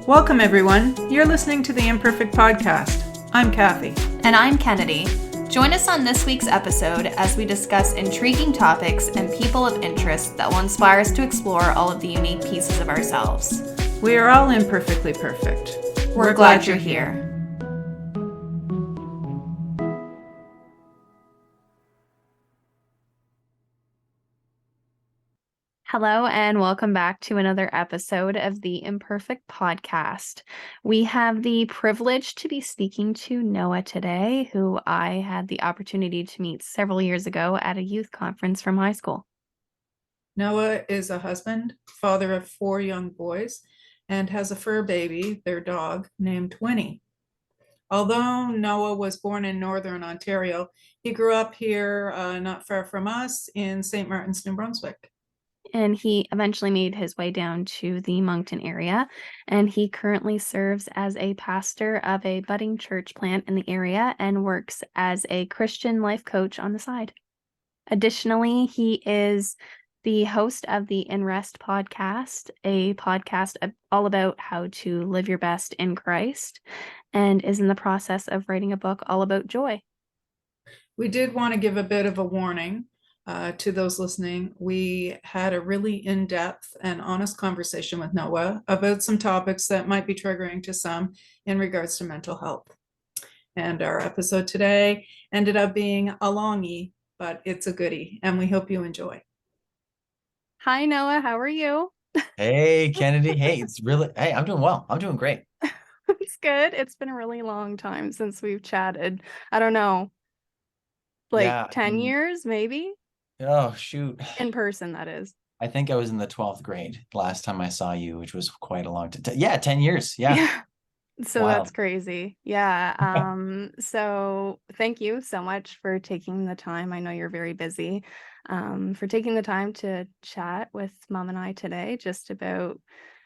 Welcome, everyone. You're listening to the ImPerfect Podcast. I'm Kathy. And I'm Kennedy. Join us on this week's episode as we discuss intriguing topics and people of interest that will inspire us to explore all of the unique pieces of ourselves. We are all imperfectly perfect. We're glad you're here. Hello, and welcome back to another episode of the ImPerfect Podcast. We have the privilege to be speaking to Noah today, who I had the opportunity to meet several years ago at a youth conference from high school. Noah is a husband, father of 4 young boys, and has a fur baby, their dog, named Winnie. Although Noah was born in Northern Ontario, he grew up here not far from us in St. Martin's, New Brunswick. And he eventually made his way down to the Moncton area, and he currently serves as a pastor of a budding church plant in the area and works as a Christian life coach on the side. Additionally, he is the host of the ImRest Podcast, a podcast all about how to live your best in Christ, and is in the process of writing a book all about joy. We did want to give a bit of a warning to those listening. We had a really in-depth and honest conversation with Noah about some topics that might be triggering to some in regards to mental health. And our episode today ended up being a longie, but it's a goodie, and we hope you enjoy. Hi, Noah. How are you? Hey, Kennedy. Hey, I'm doing well. I'm doing great. It's good. It's been a really long time since we've chatted. I don't know, Yeah, 10 years, maybe? Oh, shoot. In person, that is. I think I was in the 12th grade last time I saw you, which was quite a long time. Yeah, 10 years. Yeah. So Wild. that's crazy. Yeah. So thank you so much for taking the time. I know you're very busy. For taking the time to chat with Mom and I today, just about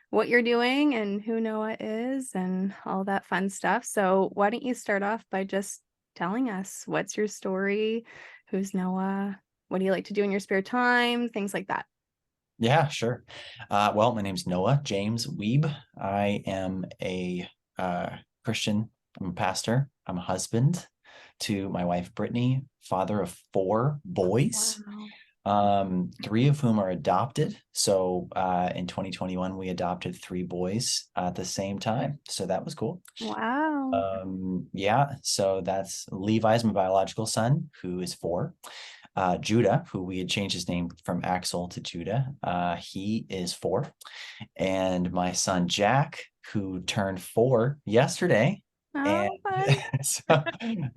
what you're doing and who Noah is and all that fun stuff. So why don't you start off by just telling us what's your story? Who's Noah? What do you like to do in your spare time? Things like that. Yeah, sure. Well, my name's Noah James Wiebe. I am a Christian. I'm a pastor. I'm a husband to my wife, Brittany, father of 4 boys. Wow. 3 of whom are adopted. So in 2021, we adopted 3 boys at the same time. So that was cool. Wow. Yeah, so that's Levi's my biological son, who is 4. Judah, who we had changed his name from Axel to Judah, he is 4. And my son Jack, who turned 4 yesterday. And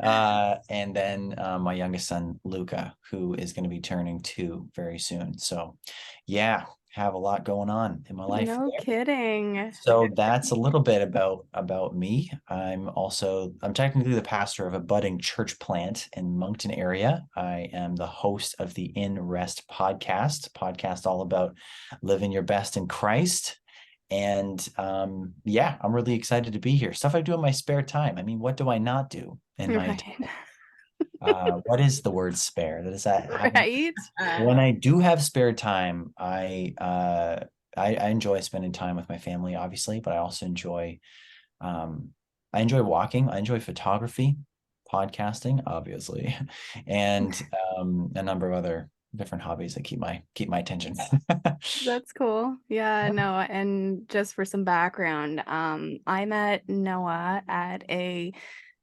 and then my youngest son Luca, who is going to be turning 2 very soon. So yeah, have a lot going on in my life. No kidding. So that's a little bit about me. I'm technically the pastor of a budding church plant in Moncton area. I am the host of the ImRest podcast all about living your best in Christ. And yeah, I'm really excited to be here. Stuff I do in my spare time. I mean, what do I not do in my time? What is the word spare? That is that Right. When I do have spare time, I enjoy spending time with my family, obviously, but I also enjoy walking. I enjoy photography, podcasting, obviously, and a number of other different hobbies that keep my attention. That's cool. Yeah, no, and just for some background, I met Noah at a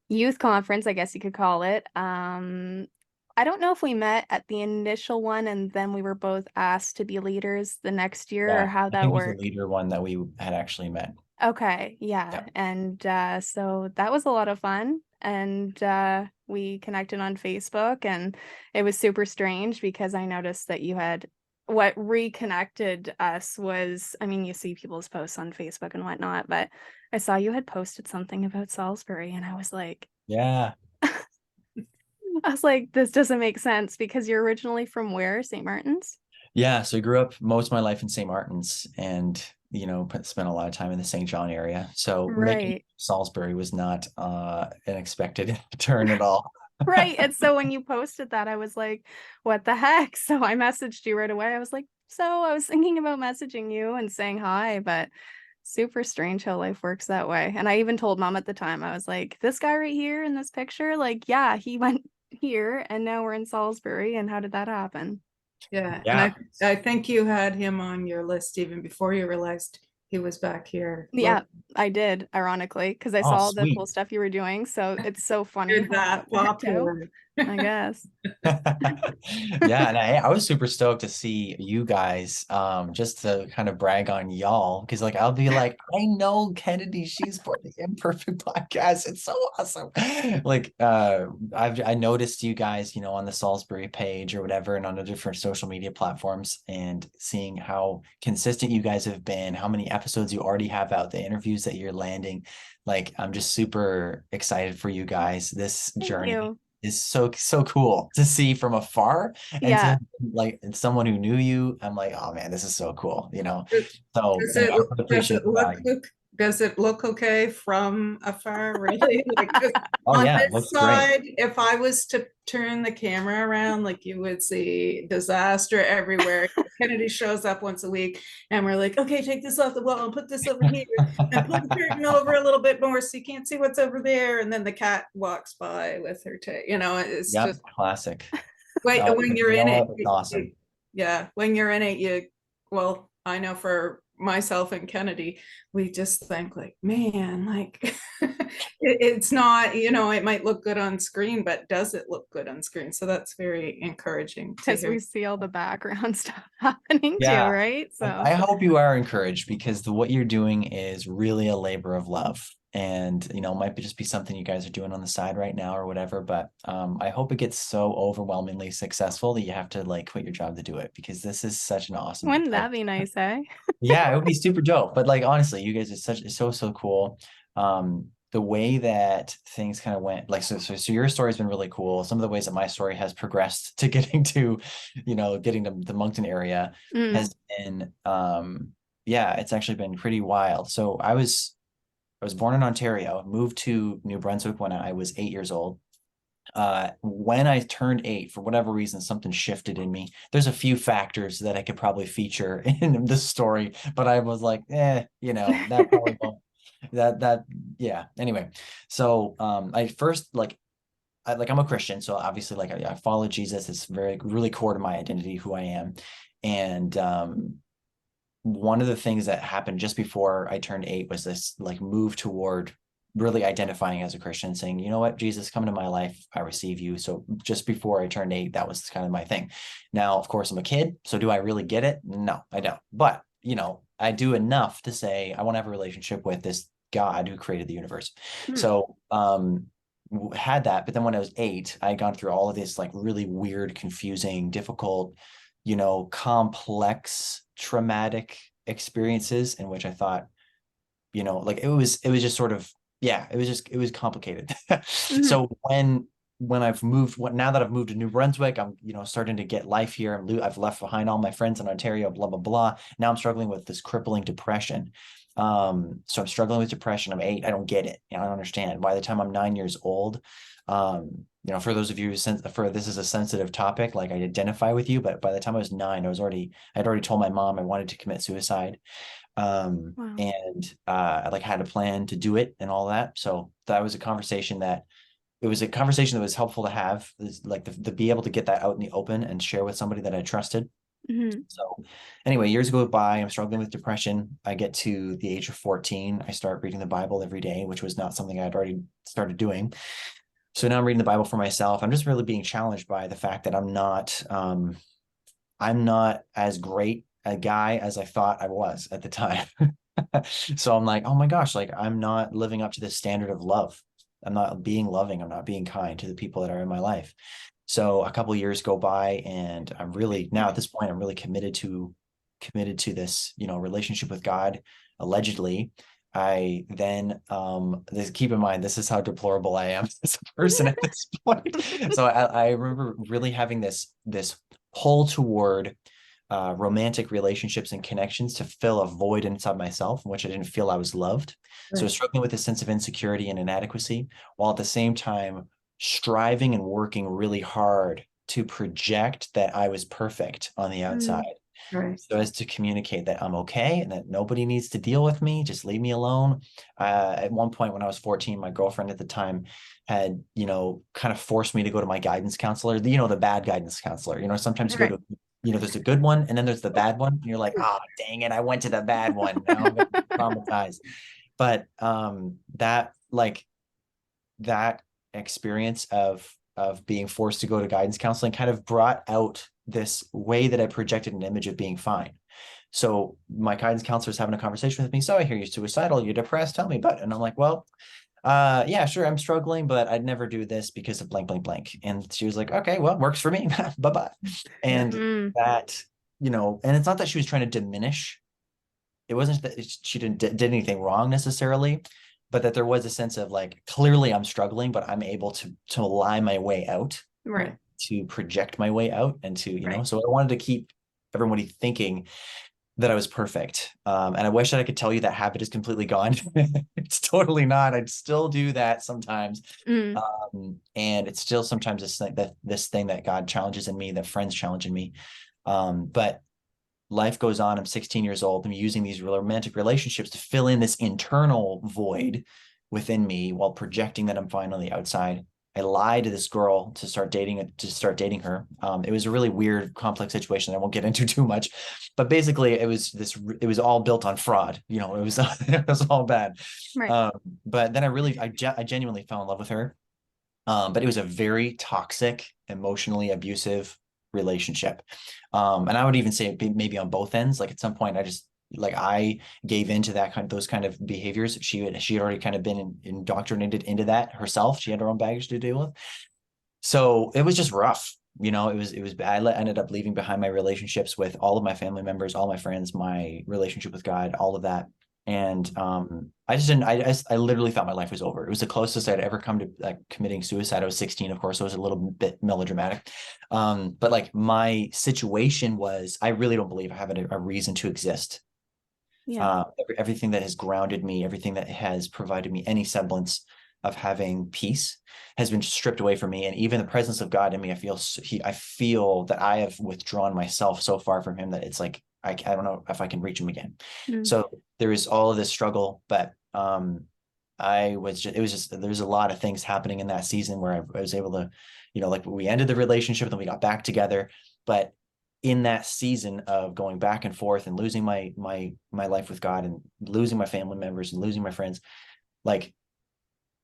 youth conference, I guess you could call it. I don't know if we met at the initial one and then we were both asked to be leaders the next year or how I that think it was worked. the leader one that we had actually met. Okay, yeah. Yep. And so that was a lot of fun. And we connected on Facebook, and it was super strange because I noticed that what reconnected us was, I mean, you see people's posts on Facebook and whatnot, but I saw you had posted something about Salisbury, and I was like, Yeah. this doesn't make sense because you're originally from where? St. Martin's? Yeah, so I grew up most of my life in St. Martin's and, spent a lot of time in the St. John area. So making Right. Salisbury was not an expected turn at all. Right. And so when you posted that, I was like, what the heck? So I messaged you right away. I was like, so I was thinking about messaging you and saying hi, but super strange how life works that way. And I even told mom at the time, I was like, this guy right here in this picture, like, yeah, he went here and now we're in Salisbury. And how did that happen? Yeah, and Yeah. I think you had him on your list even before you realized he was back here. Yeah, I did, ironically, because I Oh, saw the sweet. cool stuff you were doing. So it's so funny You're how that that worked out, popular. I guess. Yeah, and I was super stoked to see you guys, just to kind of brag on y'all, because like I'll be like, I know Kennedy, she's for the Imperfect Podcast. It's so awesome. Like I noticed you guys, you know, on the Salisbury page or whatever, and on the different social media platforms, and seeing how consistent you guys have been, how many episodes you already have out, the interviews that you're landing. Like I'm just super excited for you guys. This Thank journey you. is so cool to see from afar, and Yeah. to like someone who knew you. I'm like, oh man, this is so cool, you know. So Does anyway, it I really does appreciate it the look value. does it look okay from afar, really? Like 'cause Oh on yeah, it this looks great. side, if I was to turn the camera around, like you would see disaster everywhere. Kennedy shows up once a week and we're like, okay, take this off the wall and put this over here and pull the curtain over a little bit more so you can't see what's over there. And then the cat walks by with her tail, it's Yep, just classic. wait, Oh, when you you're in know it, what? It's awesome. yeah, when you're in it, well, I know for myself and Kennedy, we just think like, man, like it's not, it might look good on screen, but does it look good on screen? So that's very encouraging to Because hear. we see all the background stuff happening too, Yeah, right? So I hope you are encouraged, because what you're doing is really a labor of love. And, you know, it might just be something you guys are doing on the side right now or whatever. But I hope it gets so overwhelmingly successful that you have to like quit your job to do it, because this is such an awesome, wouldn't like, that be nice, eh? yeah, it would be super dope. But like honestly, you guys are so cool. The way that things kind of went, like so your story's been really cool. Some of the ways that my story has progressed to getting to, getting to the Moncton area Mm. has been yeah, it's actually been pretty wild. So I was born in Ontario, moved to New Brunswick when I was 8 years old. When I turned 8, for whatever reason, something shifted in me. There's a few factors that I could probably feature in this story, but I was like, that probably won't. That yeah. Anyway, so I first I'm a Christian, so obviously I follow Jesus. It's very really core to my identity, who I am, and one of the things that happened just before I turned 8 was this like move toward really identifying as a Christian, saying, you know what, Jesus, come into my life, I receive you. So just before I turned 8, that was kind of my thing. Now, of course, I'm a kid, so do I really get it? No, I don't. But I do enough to say I want to have a relationship with this God who created the universe. Hmm. So had that, but then when I was 8, I had gone through all of this like really weird, confusing, difficult, complex, traumatic experiences in which I thought, like it was just sort of, yeah, it was complicated. Mhm. So when I've moved, now that I've moved to New Brunswick, I'm, starting to get life here. I've left behind all my friends in Ontario, blah, blah, blah. Now I'm struggling with this crippling depression. So I'm struggling with depression. I'm 8. I don't get it. I don't understand. By the time I'm 9 years old, for those of you for this is a sensitive topic, like I identify with you, but by the time I was 9, I'd already told my mom I wanted to commit suicide. Wow. And I like had a plan to do it and all that. So that was a conversation that was helpful to have, is like the be able to get that out in the open and share with somebody that I trusted. Mhm. So anyway, years go by, I'm struggling with depression. I get to the age of 14. I start reading the Bible every day, which was not something I'd already started doing. So now I'm reading the Bible for myself. I'm just really being challenged by the fact that I'm not as great a guy as I thought I was at the time. So I'm like, oh my gosh, like I'm not living up to the standard of love. I'm not being loving. I'm not being kind to the people that are in my life. So a couple of years go by, and I'm really now at this point, I'm really committed to this, relationship with God, allegedly. I then keep in mind, this is how deplorable I am as a person at this point. So I remember really having this pull toward romantic relationships and connections to fill a void inside myself in which I didn't feel I was loved. So Right. struggling with a sense of insecurity and inadequacy, while at the same time striving and working really hard to project that I was perfect on the Mm. outside. Right. so as to communicate that I'm okay and that nobody needs to deal with me. Just leave me alone. At one point when I was 14, my girlfriend at the time had, kind of forced me to go to my guidance counselor, the bad guidance counselor. Sometimes you go Right. to, there's a good one and then there's the bad one. And you're like, oh, dang it, I went to the bad one. Now I'm gonna be traumatized. But that experience of being forced to go to guidance counseling kind of brought out this way that I projected an image of being fine. So my guidance counselor is having a conversation with me. So I hear you're suicidal, you're depressed, tell me about it. And I'm like, well, yeah, sure, I'm struggling, but I'd never do this because of blank, blank, blank. And she was like, okay, well, works for me. Bye-bye. And that, and it's not that she was trying to diminish. It wasn't that she did anything wrong necessarily, but that there was a sense of like, clearly I'm struggling, but I'm able to lie my way out, Right. to project my way out, and to, Right. so I wanted to keep everybody thinking that I was perfect. And I wish that I could tell you that habit is completely gone. It's totally not. I'd still do that sometimes. And it's still sometimes this thing that God challenges in me, that friends challenge in me. But life goes on. I'm 16 years old. I'm using these romantic relationships to fill in this internal void within me while projecting that I'm fine on the outside. I lied to this girl to start dating her. It was a really weird, complex situation that I won't get into too much, but basically it was all built on fraud. It was it was all bad. Right. But then I genuinely fell in love with her. But it was a very toxic, emotionally abusive relationship. And I would even say maybe on both ends. Like at some point, I gave into those kind of behaviors. She had already kind of been indoctrinated into that herself. She had her own baggage to deal with. So it was just rough. It was bad. I ended up leaving behind my relationships with all of my family members, all my friends, my relationship with God, all of that. And I just didn't. I literally thought my life was over. It was the closest I'd ever come to like committing suicide. I was 16, of course, so it was a little bit melodramatic. But like my situation was, I really don't believe I have a reason to exist. Yeah. Everything that has grounded me, everything that has provided me any semblance of having peace has been stripped away from me. And even the presence of God in me, I feel that I have withdrawn myself so far from him that it's like, I don't know if I can reach him again. So there is all of this struggle, but there's a lot of things happening in that season where I was able to, like we ended the relationship and then we got back together. But in that season of going back and forth and losing my life with God and losing my family members and losing my friends, like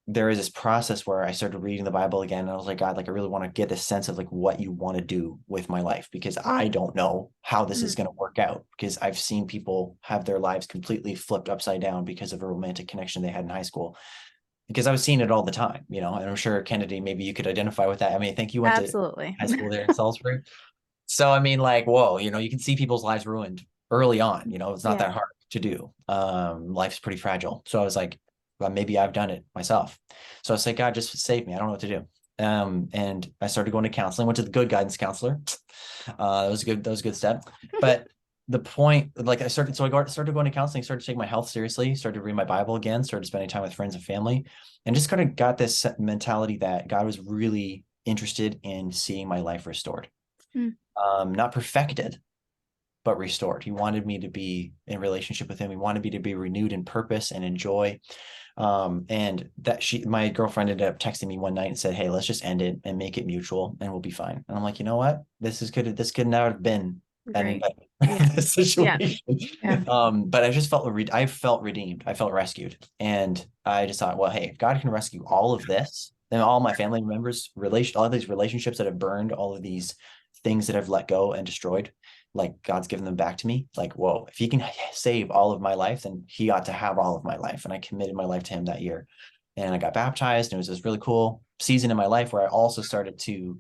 there is this process where I started reading the Bible again. And I was like, God, like, I really want to get this sense of like what you want to do with my life, because I don't know how this is going to work out, because I've seen people have their lives completely flipped upside down because of a romantic connection they had in high school, because I was seeing it all the time, and I'm sure Kennedy, maybe you could identify with that. I mean, I think you went to high school there in Salisbury. So, I mean, like, whoa, you can see people's lives ruined early on, it's not that hard to do. Life's pretty fragile. So I was like, well, maybe I've done it myself. So I was like, God, just save me. I don't know what to do. And I started going to counseling, went to the good guidance counselor. That was a good step. But the point, like I started going to counseling, started taking my health seriously, started reading my Bible again, started spending time with friends and family, and just kind of got this mentality that God was really interested in seeing my life restored. Not perfected, but restored. He wanted me to be in relationship with him. He wanted me to be renewed in purpose and in joy. And that my girlfriend ended up texting me one night and said, hey, let's just end it and make it mutual and we'll be fine. And I'm like, you know what? This could not have been any better situation. But I just felt redeemed. I felt rescued. And I just thought, well, hey, if God can rescue all of this, then all my family members, all of these relationships that have burned, all of these things that I've let go and destroyed, like God's given them back to me. Like, whoa, if he can save all of my life, then he ought to have all of my life. And I committed my life to him that year. And I got baptized. And it was this really cool season in my life where I also started to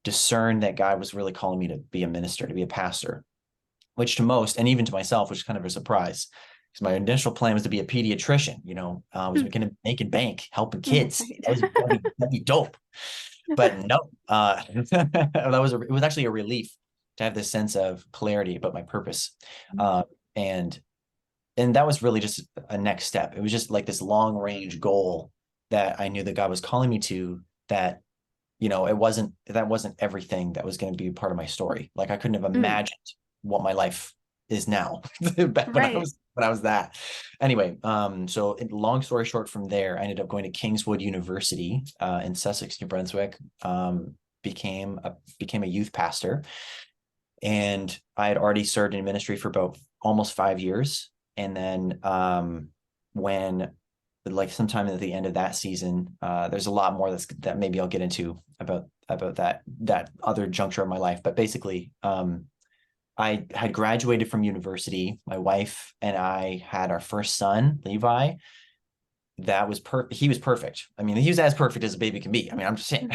discern that God was really calling me to be a minister, to be a pastor, which to most, and even to myself, was kind of a surprise. Because my initial plan was to be a pediatrician, I was going to make bank, helping kids. That'd be dope. But no, it was actually a relief to have this sense of clarity about my purpose. And that was really just a next step. It was just like this long range goal that I knew that God was calling me to, that, that wasn't everything that was going to be part of my story. Like I couldn't have imagined what my life is now. when Right. I was that. Anyway, so long story short, from there, I ended up going to Kingswood University in Sussex, New Brunswick. Became a youth pastor, and I had already served in ministry for about almost 5 years. And then when like sometime at the end of that season, there's a lot more that maybe I'll get into about that other juncture of my life. But basically, I had graduated from university. My wife and I had our first son, Levi. That was he was perfect. I mean, he was as perfect as a baby can be. I mean, I'm just saying.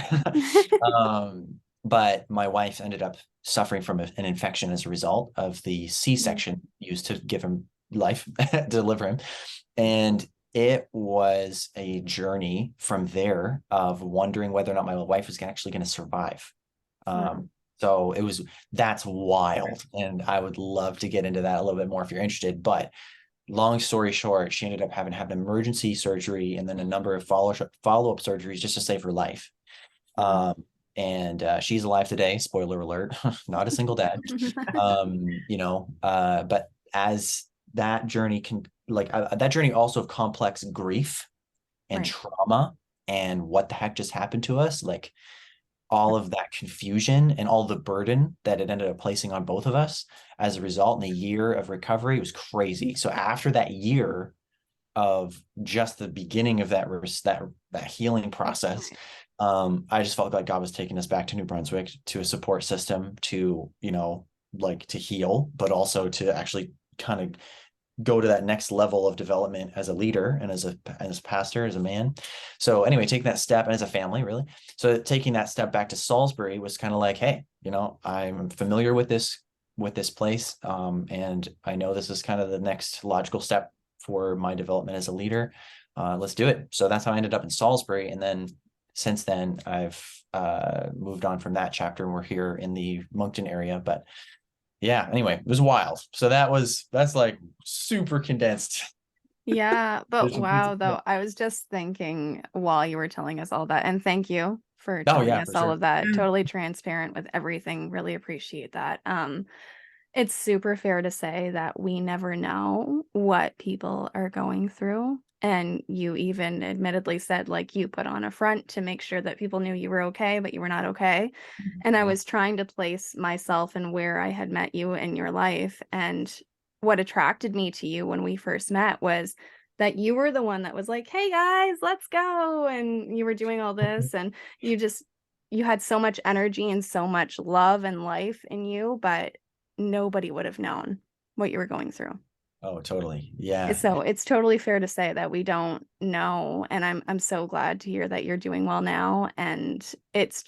But my wife ended up suffering from an infection as a result of the C-section used to give him life, deliver him. And it was a journey from there of wondering whether or not my wife was actually going to survive. So that's wild. And I would love to get into that a little bit more if you're interested. But long story short, she ended up having to have an emergency surgery and then a number of follow-up surgeries just to save her life. And she's alive today. Spoiler alert, not a single dad. But as that journey that journey also of complex grief and trauma and what the heck just happened to us, like all of that confusion and all the burden that it ended up placing on both of us as a result in a year of recovery was crazy. So after that year of just the beginning of that healing process, I just felt like God was taking us back to New Brunswick to a support system to, to heal, but also to actually kind of go to that next level of development as a leader and as a pastor, as a man. So anyway, taking that step, and as a family, really. So taking that step back to Salisbury was kind of like, hey, I'm familiar with this place. And I know this is kind of the next logical step for my development as a leader. Let's do it. So that's how I ended up in Salisbury. And then since then I've moved on from that chapter, and we're here in the Moncton area. But yeah, anyway, it was wild. So that's like super condensed. Yeah, but wow, though, I was just thinking while you were telling us all that, and thank you for telling us for all sure. of that. Totally transparent with everything. Really appreciate that. It's super fair to say that we never know what people are going through. And you even admittedly said, like, you put on a front to make sure that people knew you were okay, but you were not okay. And I was trying to place myself in where I had met you in your life. And what attracted me to you when we first met was that you were the one that was like, hey guys, let's go. And you were doing all this, and you had so much energy and so much love and life in you, but nobody would have known what you were going through. Oh, totally. Yeah. So it's totally fair to say that we don't know. And I'm so glad to hear that you're doing well now. And it's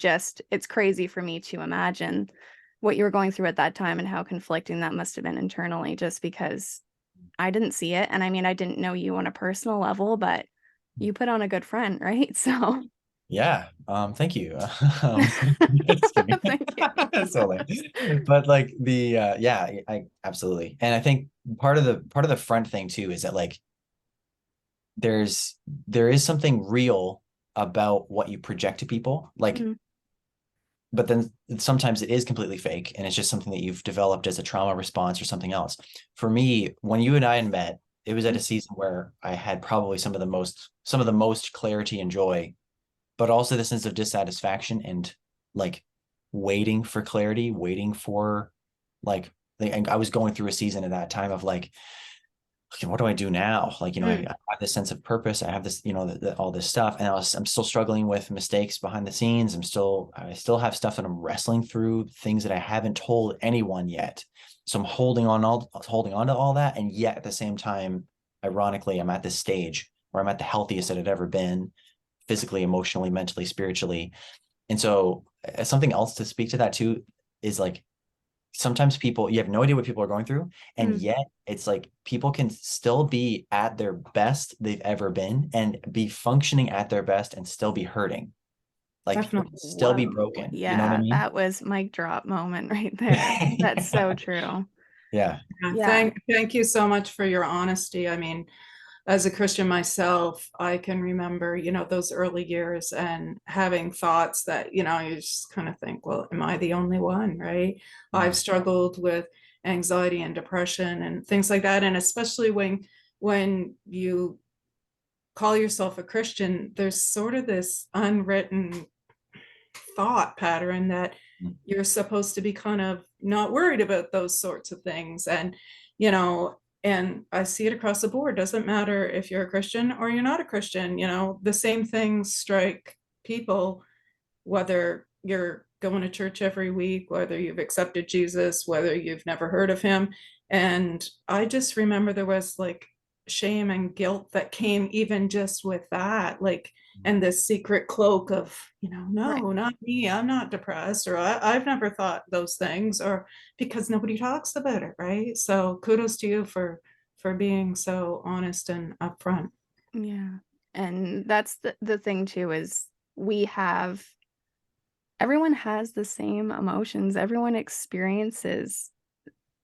crazy for me to imagine what you were going through at that time and how conflicting that must have been internally, just because I didn't see it. And I mean, I didn't know you on a personal level, but you put on a good friend, right? So yeah. Thank you. thank you. Totally. But like I absolutely. And I think part of the front thing too is that like there is something real about what you project to people, like but then sometimes it is completely fake, and it's just something that you've developed as a trauma response or something else. For me, when you and I had met, it was at a season where I had probably some of the most clarity and joy, but also the sense of dissatisfaction and like waiting for clarity, waiting for like I was going through a season at that time of like, okay, what do I do now? Like, I have this sense of purpose. I have this, all this stuff, and I'm still struggling with mistakes behind the scenes. I still have stuff that I'm wrestling through, things that I haven't told anyone yet. So I'm holding on to all that. And yet at the same time, ironically, I'm at this stage where I'm at the healthiest that I've ever been, physically, emotionally, mentally, spiritually. And so something else to speak to that too is like, sometimes you have no idea what people are going through. And yet it's like people can still be at their best they've ever been and be functioning at their best and still be hurting. Like still be broken. Yeah, you know what I mean? That was mic drop moment right there. That's so true. Yeah. Thank you so much for your honesty. I mean, as a Christian myself, I can remember, those early years and having thoughts that, you just kind of think, well, am I the only one, right? I've struggled with, anxiety and depression and things like that. And especially when you call yourself a Christian, there's sort of this unwritten thought pattern that you're supposed to be kind of not worried about those sorts of things. And, you know, and I see it across the board. Doesn't matter if you're a Christian or you're not a Christian, you know, the same things strike people, whether you're going to church every week, whether you've accepted Jesus, whether you've never heard of him. And I just remember there was like shame and guilt that came even just with that, like, and this secret cloak of, you know, no, not me, I'm not depressed, or I've never thought those things, or because nobody talks about it, right? So kudos to you for being so honest and upfront. Yeah. And that's the thing too, is everyone has the same emotions. Everyone experiences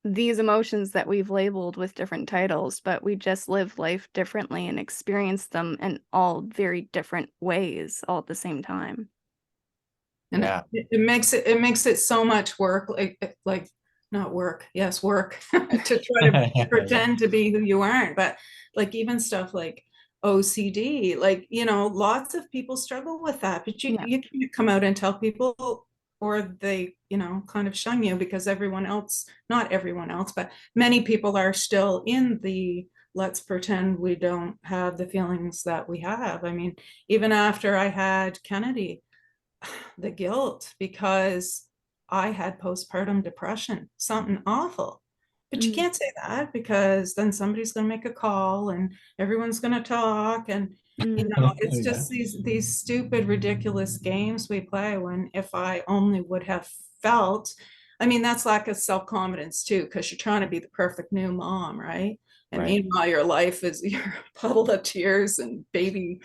these emotions that we've labeled with different titles, but we just live life differently and experience them in all very different ways all at the same time. And it makes it so much work, like not work, yes, work to try to pretend to be who you aren't. But like even stuff like OCD, like, you know, lots of people struggle with that, but you can't come out and tell people, or they, you know, kind of shun you because everyone else, not everyone else, but many people are still in the let's pretend we don't have the feelings that we have. I mean, even after I had Kennedy, the guilt, because I had postpartum depression, something awful. But you can't say that because then somebody's going to make a call and everyone's going to talk. And, you know, it's just these stupid, ridiculous games we play when if I only would have felt, I mean, that's lack of self-confidence too, because you're trying to be the perfect new mom, right? And meanwhile, your life is your puddle of tears and baby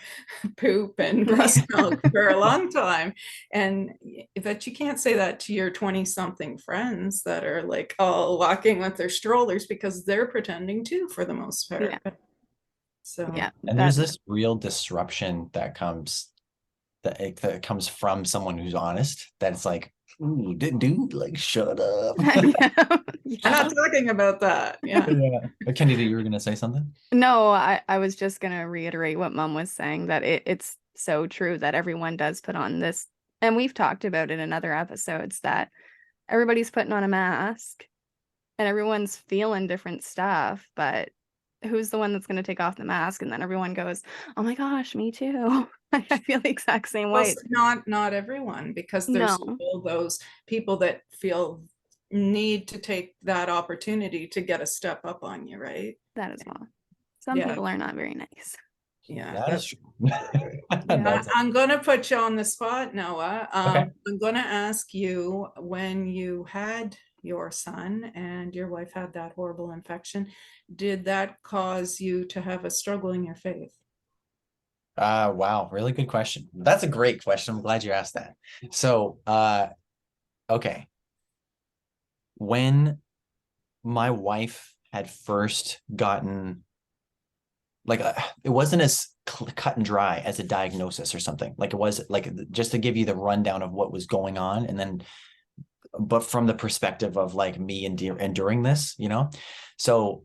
poop and breast milk for a long time. And that you can't say that to your 20-something friends that are like all walking with their strollers because they're pretending too for the most part. Yeah. So yeah, and there's this real disruption that comes from someone who's honest, that it's like, ooh, dude, like, shut up. I'm not talking about that. Yeah. Kennedy, you were gonna say something? No, I was just gonna reiterate what Mom was saying, that it's so true that everyone does put on this, and we've talked about it in other episodes, that everybody's putting on a mask and everyone's feeling different stuff, but who's the one that's going to take off the mask and then everyone goes, oh my gosh, me too. I feel the exact same way. Not everyone, because there's still those people that feel need to take that opportunity to get a step up on you, right? That as well. Some people are not very nice. Yeah, that's true. I'm going to put you on the spot, Noah. I'm going to ask you, when you had your son and your wife had that horrible infection, did that cause you to have a struggle in your faith? Wow, really good question. That's a great question. I'm glad you asked that. So, okay. When my wife had first gotten, like, it wasn't as cut and dry as a diagnosis or something. Like, it was like, just to give you the rundown of what was going on, and then, but from the perspective of like me enduring this, you know? So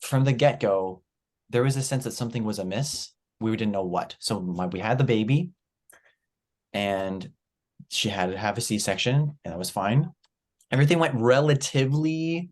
from the get-go, there was a sense that something was amiss. We didn't know what. So we had the baby and she had to have a C-section, and that was fine. Everything went relatively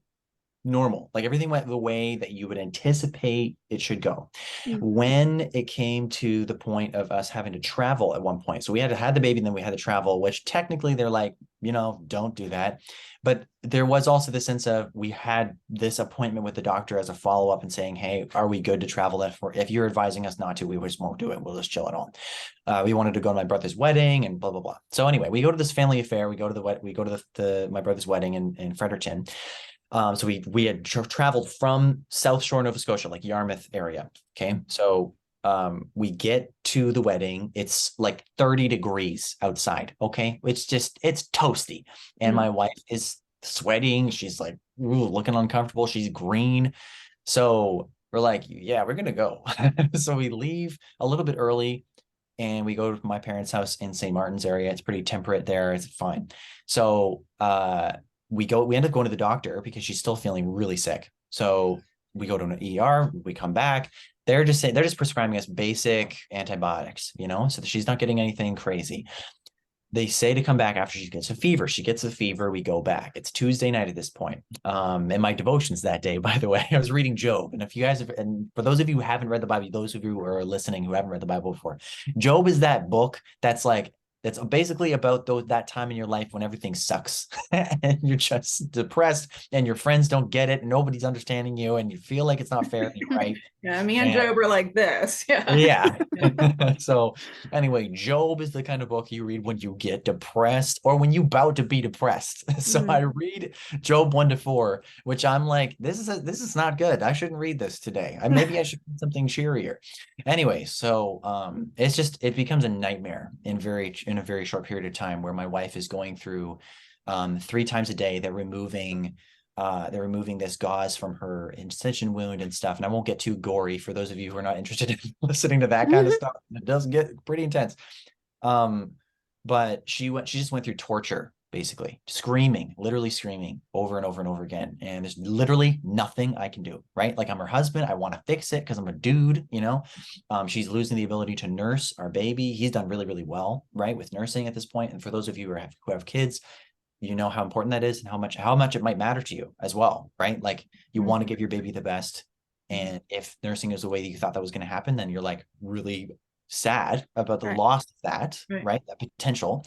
normal. Like, everything went the way that you would anticipate it should go. When it came to the point of us having to travel at one point, so we had the baby and then we had to travel, which technically they're like, you know, don't do that. But there was also the sense of, we had this appointment with the doctor as a follow-up and saying, hey, are we good to travel? If you're advising us not to, we just won't do it. We'll just chill at home. We wanted to go to my brother's wedding and blah, blah, blah. So anyway, we go to this family affair. We go to my brother's wedding in Fredericton. So we had traveled from South Shore, Nova Scotia, like Yarmouth area. Okay. So we get to the wedding. It's like 30 degrees outside. Okay. It's toasty. And my wife is sweating. She's like, ooh, looking uncomfortable. She's green. So we're like, yeah, we're going to go. So we leave a little bit early and we go to my parents' house in St. Martin's area. It's pretty temperate there. It's fine. So, we end up going to the doctor because she's still feeling really sick. So we go to an ER, we come back. They're just prescribing us basic antibiotics, so that she's not getting anything crazy. They say to come back after she gets a fever. She gets a fever. We go back. It's Tuesday night at this point. And my devotions that day, by the way, I was reading Job. And if you guys and for those of you who haven't read the Bible, those of you who are listening who haven't read the Bible before, Job is that book that's basically about that time in your life when everything sucks and you're just depressed and your friends don't get it and nobody's understanding you and you feel like it's not fair, right? Yeah, me and Job are like this. Yeah. So anyway, Job is the kind of book you read when you get depressed or when you about to be depressed. So I read Job 1-4, which I'm like, this is not good. I shouldn't read this today. Maybe I should read something cheerier. Anyway, so it becomes a nightmare in a very short period of time where my wife is going through 3 times a day. They're removing this gauze from her incision wound and stuff. And I won't get too gory for those of you who are not interested in listening to that kind of stuff. It does get pretty intense. But she just went through torture, basically literally screaming over and over and over again. And there's literally nothing I can do, right? Like, I'm her husband. I want to fix it because I'm a dude, she's losing the ability to nurse our baby. He's done really, really well, right, with nursing at this point. And for those of you who have kids, how important that is and how much it might matter to you as well, right? Like, you want to give your baby the best. And if nursing is the way that you thought that was going to happen, then you're like really sad about the loss of that, right? That potential.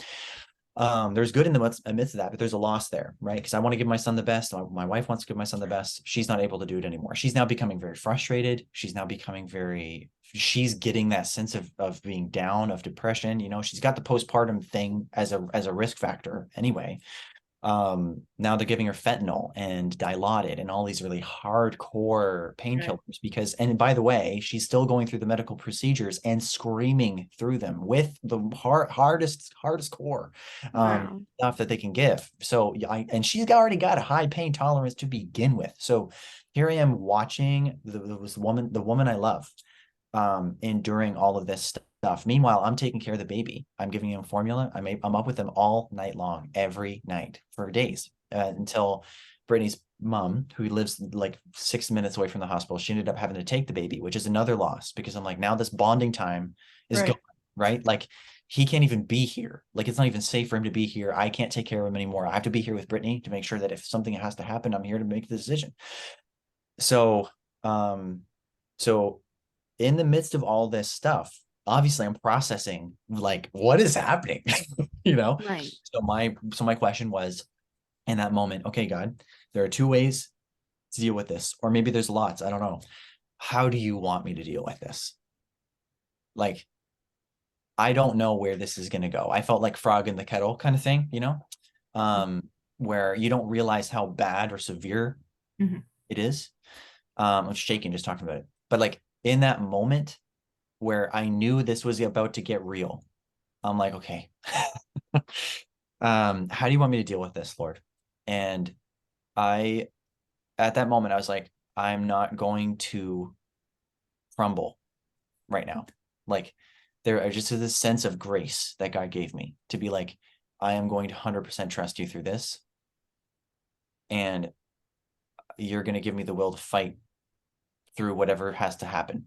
There's good in the midst of that, but there's a loss there, right? Because I want to give my son the best. My wife wants to give my son the best. She's not able to do it anymore. She's now becoming very frustrated. She's getting that sense of being down, of depression. She's got the postpartum thing as a risk factor anyway. Now they're giving her fentanyl and Dilaudid and all these really hardcore painkillers and by the way, she's still going through the medical procedures and screaming through them with the hardest core stuff that they can give. So and she's already got a high pain tolerance to begin with. So here I am watching the woman I love enduring all of this stuff. Meanwhile, I'm taking care of the baby. I'm giving him formula. I'm up with him all night long, every night for days until Brittany's mom, who lives like 6 minutes away from the hospital, she ended up having to take the baby, which is another loss because I'm like, now this bonding time is gone, right? Like, he can't even be here. Like, it's not even safe for him to be here. I can't take care of him anymore. I have to be here with Brittany to make sure that if something has to happen, I'm here to make the decision. So, in the midst of all this stuff, obviously I'm processing like, what is happening? Right. So my question was in that moment, okay, God, there are 2 ways to deal with this, or maybe there's lots, I don't know. How do you want me to deal with this? Like, I don't know where this is going to go. I felt like frog in the kettle kind of thing, where you don't realize how bad or severe it is. I'm shaking just talking about it, but like in that moment where I knew this was about to get real, I'm like, okay, how do you want me to deal with this, Lord? And at that moment, I was like, I'm not going to crumble right now. Like, there are just this sense of grace that God gave me to be like, I am going to 100% trust you through this. And you're going to give me the will to fight through whatever has to happen.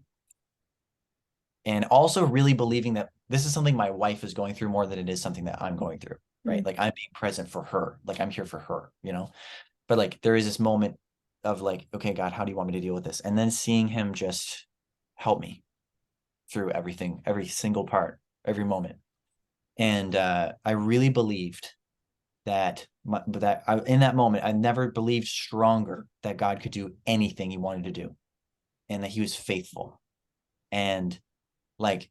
And also really believing that this is something my wife is going through more than it is something that I'm going through, right? Like, I'm being present for her. Like, I'm here for her, but like, there is this moment of like, okay, God, how do you want me to deal with this? And then seeing him just help me through everything, every single part, every moment. And I really believed that in that moment, I never believed stronger that God could do anything he wanted to do and that he was faithful. And like,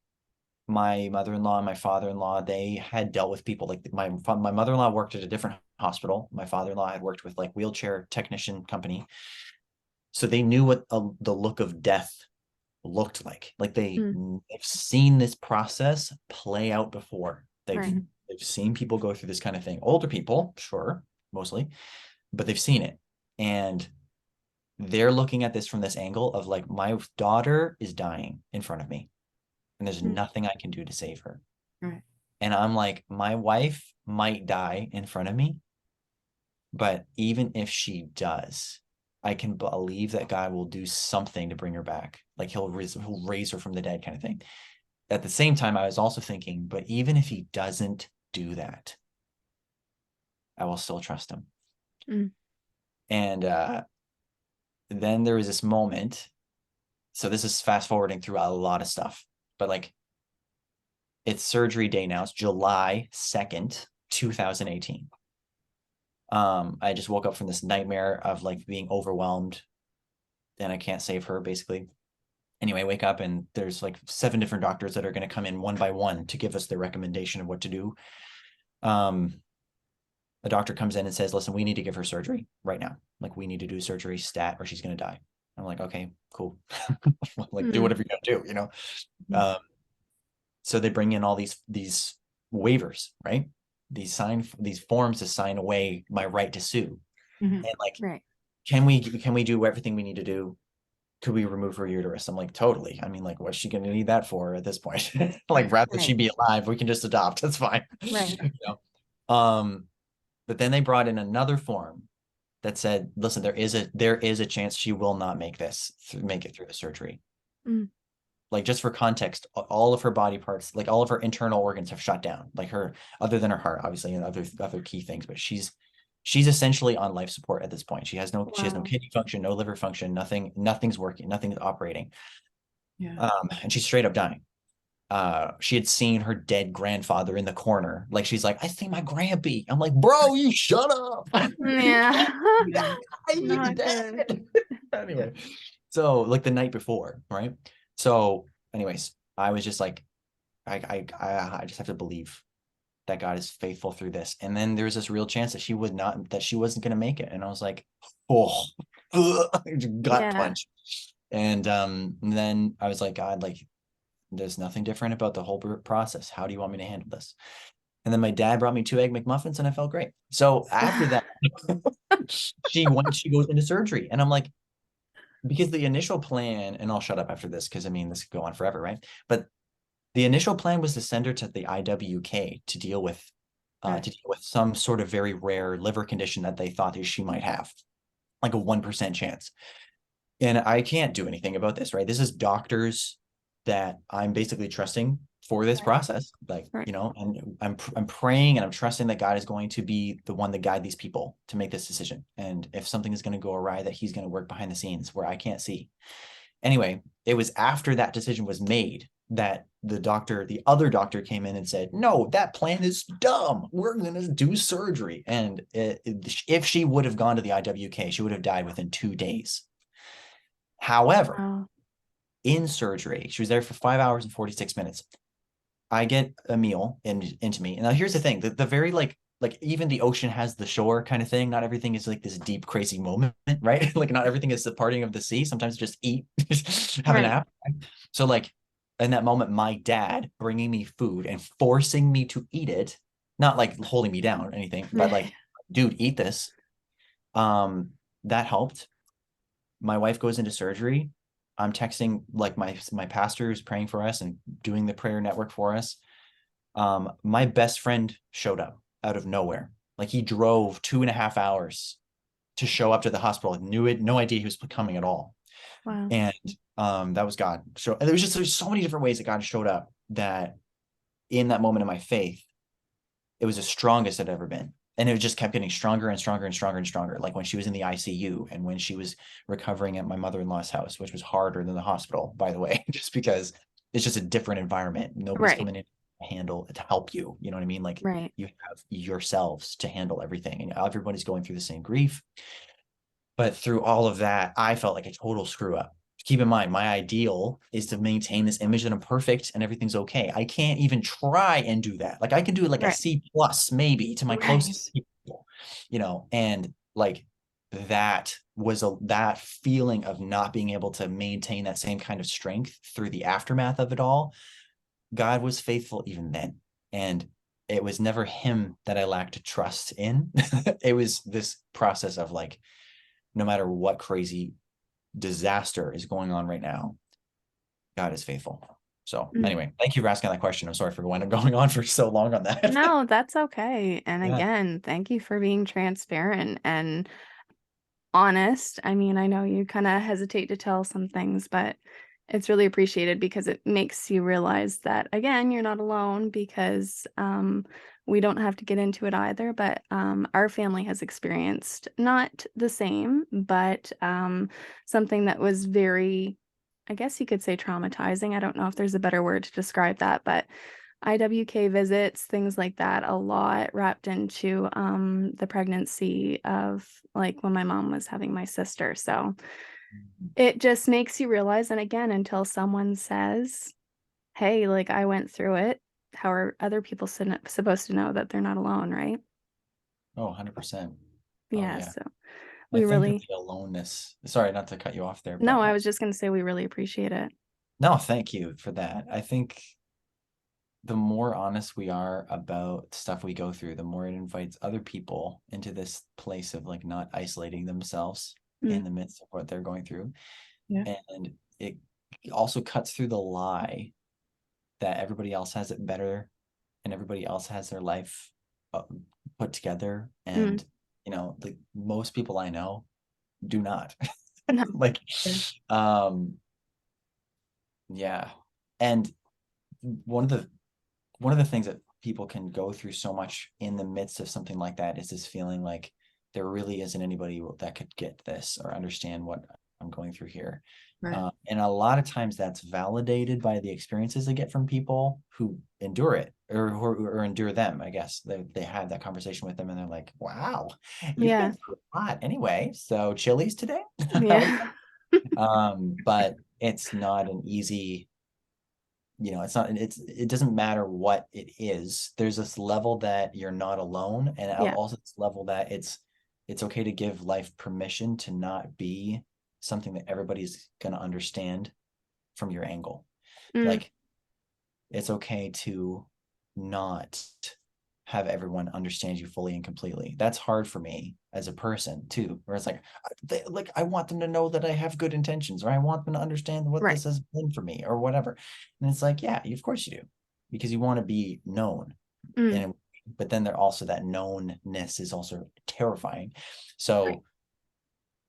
my mother-in-law and my father-in-law, they had dealt with people. Like, my mother-in-law worked at a different hospital. My father-in-law had worked with like wheelchair technician company. So they knew what the look of death looked like. Like, they've seen this process play out before. They've seen people go through this kind of thing. Older people, sure, mostly, but they've seen it. And they're looking at this from this angle of like, my daughter is dying in front of me and there's nothing I can do to save her. Right. And I'm like, my wife might die in front of me, But even if she does, I can believe that God will do something to bring her back. Like he'll raise her from the dead kind of thing. At the same time, I was also thinking, but even if he doesn't do that, I will still trust him. Mm. And then there was this moment. So this is fast forwarding through a lot of stuff, but like it's surgery day now. It's July 2nd, 2018. I just woke up from this nightmare of like being overwhelmed and I can't save her basically. Anyway, wake up and there's like 7 different doctors that are going to come in one by one to give us their recommendation of what to do. The doctor comes in and says, listen, we need to give her surgery right now. Like we need to do surgery stat or she's going to die. I'm like, okay, cool. Like do whatever you got to do, you know? So they bring in all these waivers, right? These forms to sign away my right to sue. Mhm. And like, Right. can we do everything we need to do? Could we remove her uterus? I'm like, totally. I mean, like, what's she going to need that for at this point? Like, rather than she be alive, we can just adopt. That's fine. Right. You know? But then they brought in another form that said, listen, there is a chance she will not make it through the surgery. Mm. Like just for context, all of her body parts, like all of her internal organs have shut down, like her, other than her heart, obviously, and other key things, but she's essentially on life support at this point. She has no kidney function, no liver function, nothing's working, nothing's operating. Yeah. And she's straight up dying. She had seen her dead grandfather in the corner. Like she's like, I see my grampy. I'm like, bro, you shut up. Yeah. He's Not dead. good. Anyway, so like the night before, right? So, anyways, I was just like, I just have to believe that God is faithful through this. And then there's this real chance that she wasn't going to make it. And I was like, oh, gut punch. And then I was like, God, like, there's nothing different about the whole process. How do you want me to handle this? And then my dad brought me 2 Egg McMuffins and I felt great. So after that, she goes into surgery. And I'm like, because the initial plan, and I'll shut up after this because I mean, this could go on forever, right? But the initial plan was to send her to the IWK to deal with some sort of very rare liver condition that they thought that she might have, like a 1% chance. And I can't do anything about this, right? This is doctors that I'm basically trusting for this process, like, you know, and I'm praying and I'm trusting that God is going to be the one to guide these people to make this decision. And if something is going to go awry, that he's going to work behind the scenes where I can't see. Anyway, it was after that decision was made that the other doctor came in and said, no, that plan is dumb. We're going to do surgery. And if she would have gone to the IWK, she would have died within 2 days. However, in surgery, she was there for 5 hours and 46 minutes. I get a meal into me. And now here's the thing, the very like even the ocean has the shore kind of thing. Not everything is like this deep, crazy moment, right? Like not everything is the parting of the sea. Sometimes just eat, have a nap. So like in that moment, my dad bringing me food and forcing me to eat it, not like holding me down or anything, but like, dude, eat this. That helped. My wife goes into surgery. I'm texting like my pastor who's praying for us and doing the prayer network for us. My best friend showed up out of nowhere. Like he drove 2.5 hours to show up to the hospital. No idea he was coming at all. Wow. And that was God. So there's so many different ways that God showed up that in that moment of my faith, it was the strongest it had ever been. And it just kept getting stronger and stronger and stronger and stronger. Like when she was in the ICU and when she was recovering at my mother-in-law's house, which was harder than the hospital, by the way, just because it's just a different environment. Nobody's coming in to help you. You know what I mean? Like you have yourselves to handle everything and everybody's going through the same grief. But through all of that, I felt like a total screw up. Keep in mind, my ideal is to maintain this image that I'm perfect and everything's okay. I can't even try and do that. Like I can do it like a C+ maybe to my closest people, you know, and like that feeling of not being able to maintain that same kind of strength through the aftermath of it all. God was faithful even then. And it was never him that I lacked trust in. It was this process of like, no matter what crazy disaster is going on right now, God is faithful. So Mm. anyway, thank you for asking that question. I'm sorry for going on for so long on that. No, that's okay. And Yeah. again, thank you for being transparent and honest. I mean, I know you kind of hesitate to tell some things, but it's really appreciated because it makes you realize that, again, you're not alone because we don't have to get into it either. But our family has experienced not the same, but something that was very, I guess you could say, traumatizing. I don't know if there's a better word to describe that, but IWK visits, things like that, a lot wrapped into the pregnancy of like when my mom was having my sister. So it just makes you realize, and again, until someone says, hey, like I went through it, how are other people supposed to know that they're not alone, right? Oh, 100%. Oh Yeah, yeah. so I we think that really, the aloneness, sorry, not to cut you off there, no, but I was just going to say we really appreciate it. no, thank you for that. I think the more honest we are about stuff we go through, the more it invites other people into this place of like not isolating themselves in Mm, the midst of what they're going through. Yeah. And it also cuts through the lie that everybody else has it better and everybody else has their life put together. mm, And, the most people I know do not. no, Like, Yeah. um, yeah. And one of the one of the things that people can go through so much in the midst of something like that is this feeling like there really isn't anybody that could get this or understand what I'm going through here. Right. And a lot of times that's validated by the experiences they get from people who endure it or endure them, I guess. They have that conversation with them and they're like, wow, you've yeah, been through a lot anyway. So Chili's today? yeah, But it's not an easy, it doesn't matter what it is. There's this level that you're not alone, and yeah, also this level that it's okay to give life permission to not be something that everybody's going to understand from your angle. mm, Like, it's okay to not have everyone understand you fully and completely. That's hard for me as a person too, where it's like I want them to know that I have good intentions, or I want them to understand what right, this has been for me, or whatever. And it's like, yeah, of course you do, because you want to be known. mm, And but then there also that knownness is also terrifying. right, So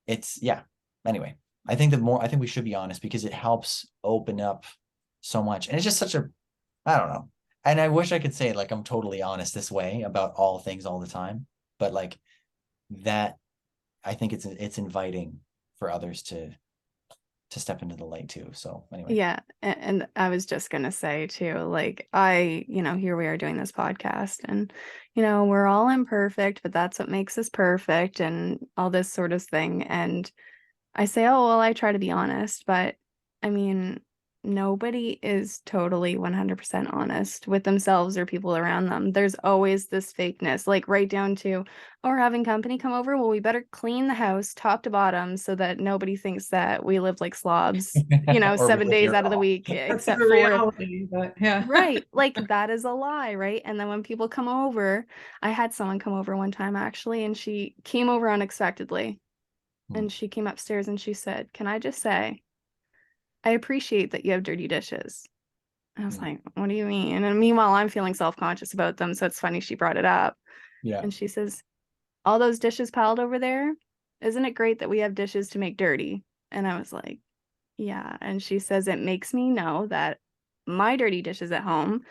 it's yeah. Anyway, I think we should be honest because it helps open up so much. And it's just such a I don't know. And I wish I could say like I'm totally honest this way about all things all the time, but like that I think it's inviting for others to step into the light too. So anyway. yeah. And I was just gonna say too, like here we are doing this podcast, and we're all imperfect, but that's what makes us perfect, and all this sort of thing. And I say, oh, well, I try to be honest, but I mean, nobody is totally 100% honest with themselves or people around them. There's always this fakeness, like right down to, oh, we're having company come over. Well, we better clean the house top to bottom so that nobody thinks that we live like slobs, Or we 7 days live out of the all. week, That's the except for, reality, but yeah. right. Like that is a lie, right? And then when people come over, I had someone come over one time actually, and she came over unexpectedly. Hmm. And she came upstairs and she said, can I just say, I appreciate that you have dirty dishes. I was Hmm. like, what do you mean? And meanwhile, I'm feeling self-conscious about them. So it's funny she brought it up. Yeah. And she says, all those dishes piled over there, isn't it great that we have dishes to make dirty? And I was like, yeah. And she says, it makes me know that my dirty dishes at home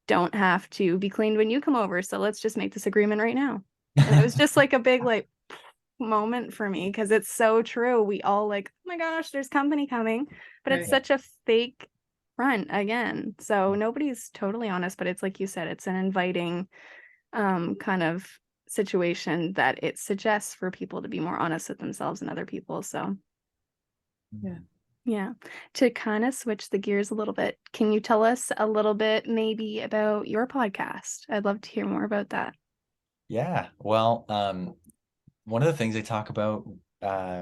don't have to be cleaned when you come over. So let's just make this agreement right now. And it was just like a big, like, moment for me because it's so true. We all like, oh my gosh, there's company coming, but it's Right. such a fake front again. So nobody's totally honest, but it's like you said, it's an inviting kind of situation that it suggests for people to be more honest with themselves and other people. So Yeah. yeah, to kind of switch the gears a little bit, can you tell us a little bit maybe about your podcast? I'd love to hear more about that. Yeah. Well, one of the things I talk about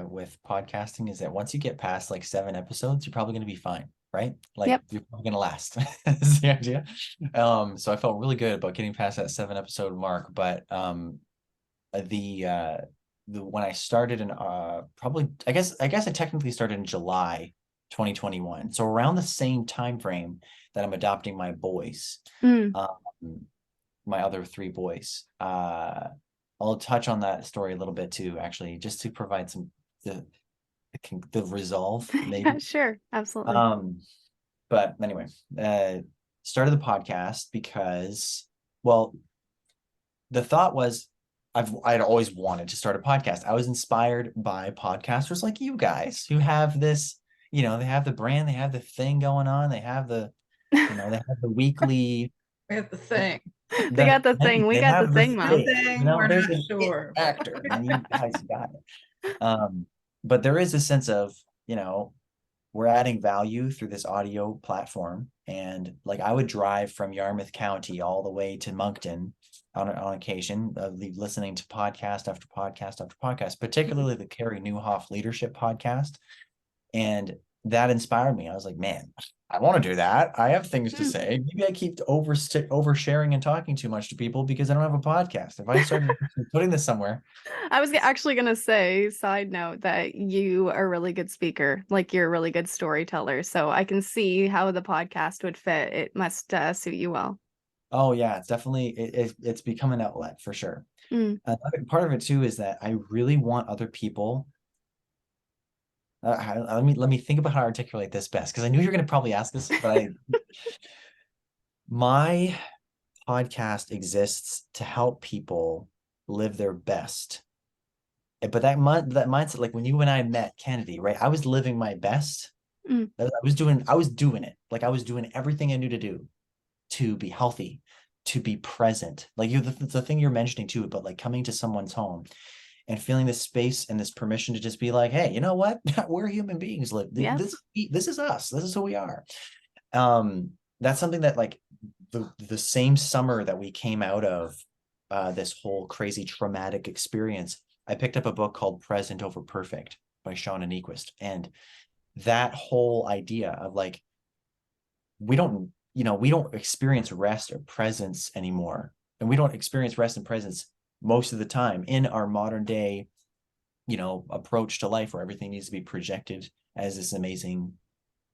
with podcasting is that once you get past like 7 episodes, you're probably going to be fine, right? Like Yep. you're probably going to last. Is the idea. So I felt really good about getting past that 7 episode mark. But the when I started in probably I guess I technically started in July 2021. So around the same time frame that I'm adopting my boys, Mm. my other 3 boys. I'll touch on that story a little bit too, actually, just to provide some the resolve, maybe. Yeah, sure. Absolutely. But anyway, started the podcast because, well, the thought was I'd always wanted to start a podcast. I was inspired by podcasters like you guys who have this, they have the brand, they have the thing going on, they have the, they have the weekly. We have the thing. They got the thing. We They got the have thing, the Mom. Thing, we're there's not an sure. actor, and you guys got it. But there is a sense of, we're adding value through this audio platform. And like I would drive from Yarmouth County all the way to Moncton on occasion, listening to podcast after podcast after podcast, particularly the Carrie Newhoff Leadership Podcast. And that inspired me. I was like, man, I want to do that. I have things to say. Maybe I keep oversharing and talking too much to people because I don't have a podcast. If I started putting this somewhere. I was actually going to say, side note, that you are a really good speaker. Like you're a really good storyteller. So I can see how the podcast would fit. It must suit you well. Oh yeah, it's definitely, it's become an outlet for sure. Another part of it too is that I really want other people. Let me think about how to articulate this best, because I knew you were going to probably ask this, but my podcast exists to help people live their best. But that mindset, like when you and I met, Kennedy, right? I was living my best. I was doing it. Like I was doing everything I knew to do to be healthy, to be present. Like the thing you're mentioning too, but like coming to someone's home and feeling this space and this permission to just be like, hey, you know what? We're human beings. This is us. This is who we are. That's something that like the same summer that we came out of this whole crazy traumatic experience, I picked up a book called Present Over Perfect by Shauna Niequist. And that whole idea of like, we don't experience rest or presence anymore. And we don't experience rest and presence most of the time in our modern day, approach to life, where everything needs to be projected as this amazing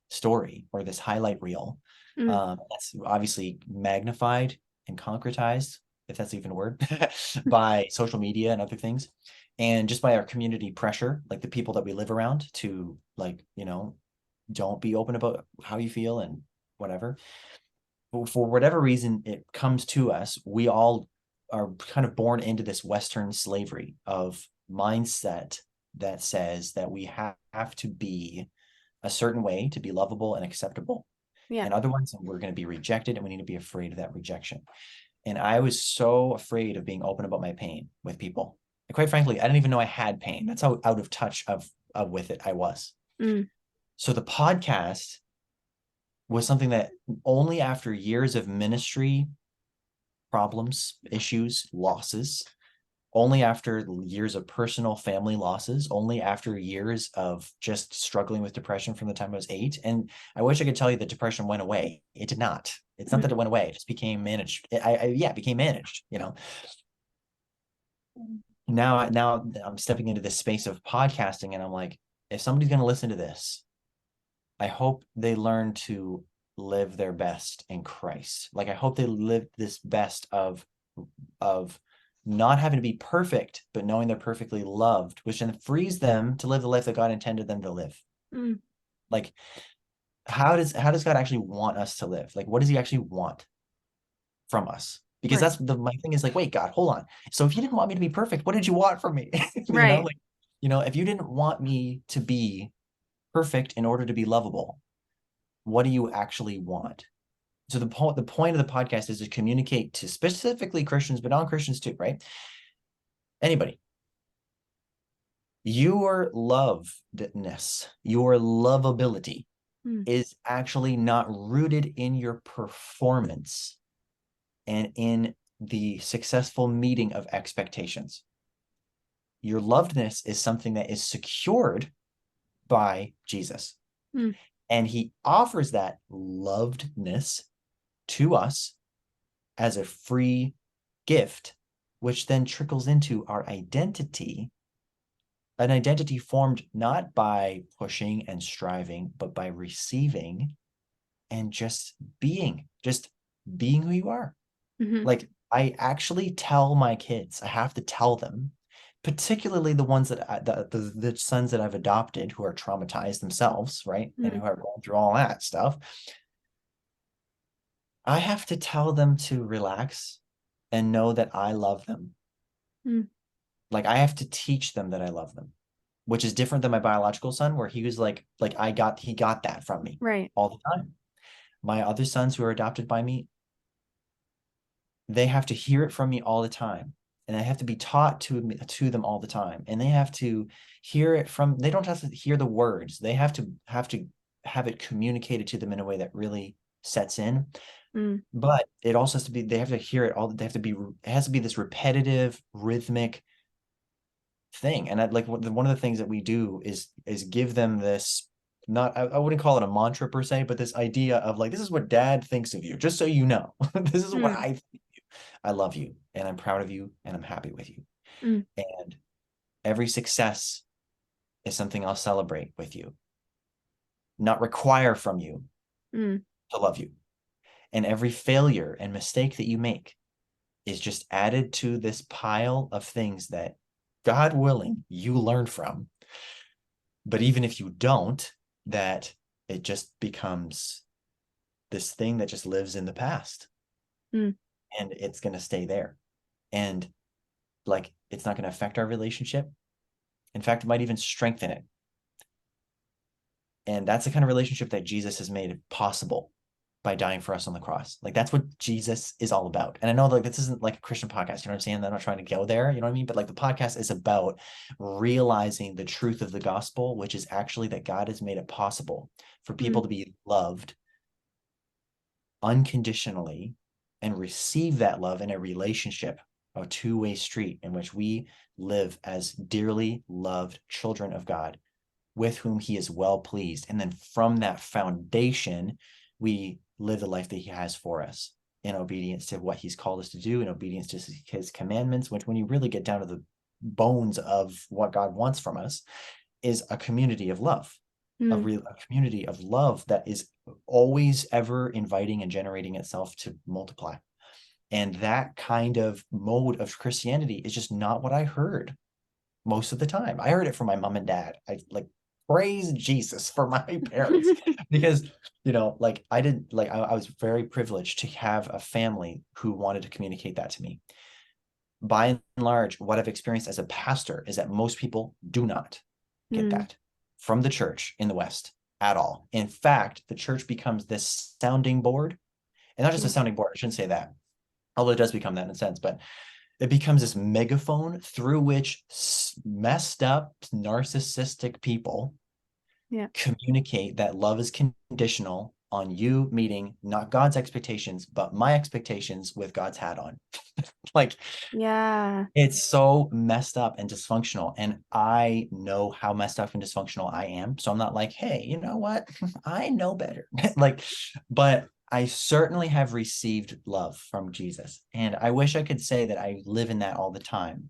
story or this highlight reel. That's obviously magnified and concretized, if that's even a word, by social media and other things. And just by our community pressure, like the people that we live around to like, don't be open about how you feel and whatever. For whatever reason it comes to us, we all are kind of born into this Western slavery of mindset that says that we have to be a certain way to be lovable and acceptable. Yeah. And otherwise we're going to be rejected, and we need to be afraid of that rejection. And I was so afraid of being open about my pain with people. And quite frankly, I didn't even know I had pain. That's how out of touch with it I was. So the podcast was something that only after years of ministry problems, issues, losses, only after years of personal family losses, only after years of just struggling with depression from the time I was 8. And I wish I could tell you that depression went away. It did not. It's not that it went away. It just became managed. It became managed, Now I'm stepping into this space of podcasting, and I'm like, if somebody's going to listen to this, I hope they learn to live their best in Christ. Like I hope they live this best of not having to be perfect, but knowing they're perfectly loved, which then frees them to live the life that God intended them to live. Like, how does God actually want us to live? Like, what does he actually want from us? Because that's my thing is like, wait, God, hold on. So if you didn't want me to be perfect, what did you want from me? If you didn't want me to be perfect in order to be lovable, what do you actually want? So the point of the podcast is to communicate to specifically Christians, but non-Christians too, right? Anybody. Your lovedness, your lovability is actually not rooted in your performance and in the successful meeting of expectations. Your lovedness is something that is secured by Jesus. And he offers that lovedness to us as a free gift, which then trickles into our identity an identity formed not by pushing and striving, but by receiving and just being who you are. Mhm. Like, I actually tell my kids, I have to tell them, particularly the ones that the sons that I've adopted who are traumatized themselves, right? And Mm. who are going through all that stuff. I have to tell them to relax and know that I love them. Mm. Like, I have to teach them that I love them, which is different than my biological son, where he was like he got that from me Right. all the time. My other sons who are adopted by me, they have to hear it from me all the time. And I have to be taught to them all the time. And they have to hear it from, they don't have to hear the words. They have to have it communicated to them in a way that really sets in. Mm. But it also has to be, they have to hear it all, it has to be this repetitive, rhythmic thing. And like one of the things that we do is give them this, not, I wouldn't call it a mantra per se, but this idea of like, this is what dad thinks of you, just so you know. This is what Mm. I think of you. I love you and I'm proud of you and I'm happy with you. Mm. And every success is something I'll celebrate with you, not require from you Mm. to love you. And every failure and mistake that you make is just added to this pile of things that, God willing, you learn from. But even if you don't, that it just becomes this thing that just lives in the past. Mm. And it's going to stay there. And like, it's not going to affect our relationship. In fact, it might even strengthen it. And that's the kind of relationship that Jesus has made possible by dying for us on the cross. Like, that's what Jesus is all about. And I know like this isn't like a Christian podcast, you know what I'm saying? I'm not trying to go there, you know what I mean? But like the podcast is about realizing the truth of the gospel, which is actually that God has made it possible for people Mm. to be loved unconditionally and receive that love in a relationship, a two-way street in which we live as dearly loved children of God with whom he is well pleased. And then from that foundation, we live the life that he has for us in obedience to what he's called us to do, in obedience to his commandments, which when you really get down to the bones of what God wants from us is a community of love, a community of love that is always ever inviting and generating itself to multiply. And that kind of mode of Christianity is just not what I heard most of the time. I heard it from my mom and dad. I like, praise Jesus for my parents because, you know, like I was very privileged to have a family who wanted to communicate that to me. By and large, what I've experienced as a pastor is that most people do not get Mm. that from the church in the West at all. In fact, the church becomes this sounding board, and not just a Yeah. sounding board. I shouldn't say that, although it does become that in a sense, but it becomes this megaphone through which messed up, narcissistic people Yeah. communicate that love is conditional on you meeting not God's expectations, but my expectations with God's hat on. Like, Yeah. it's so messed up and dysfunctional. And I know how messed up and dysfunctional I am. So I'm not like, hey, you know what? I know better. Like, but I certainly have received love from Jesus. And I wish I could say that I live in that all the time.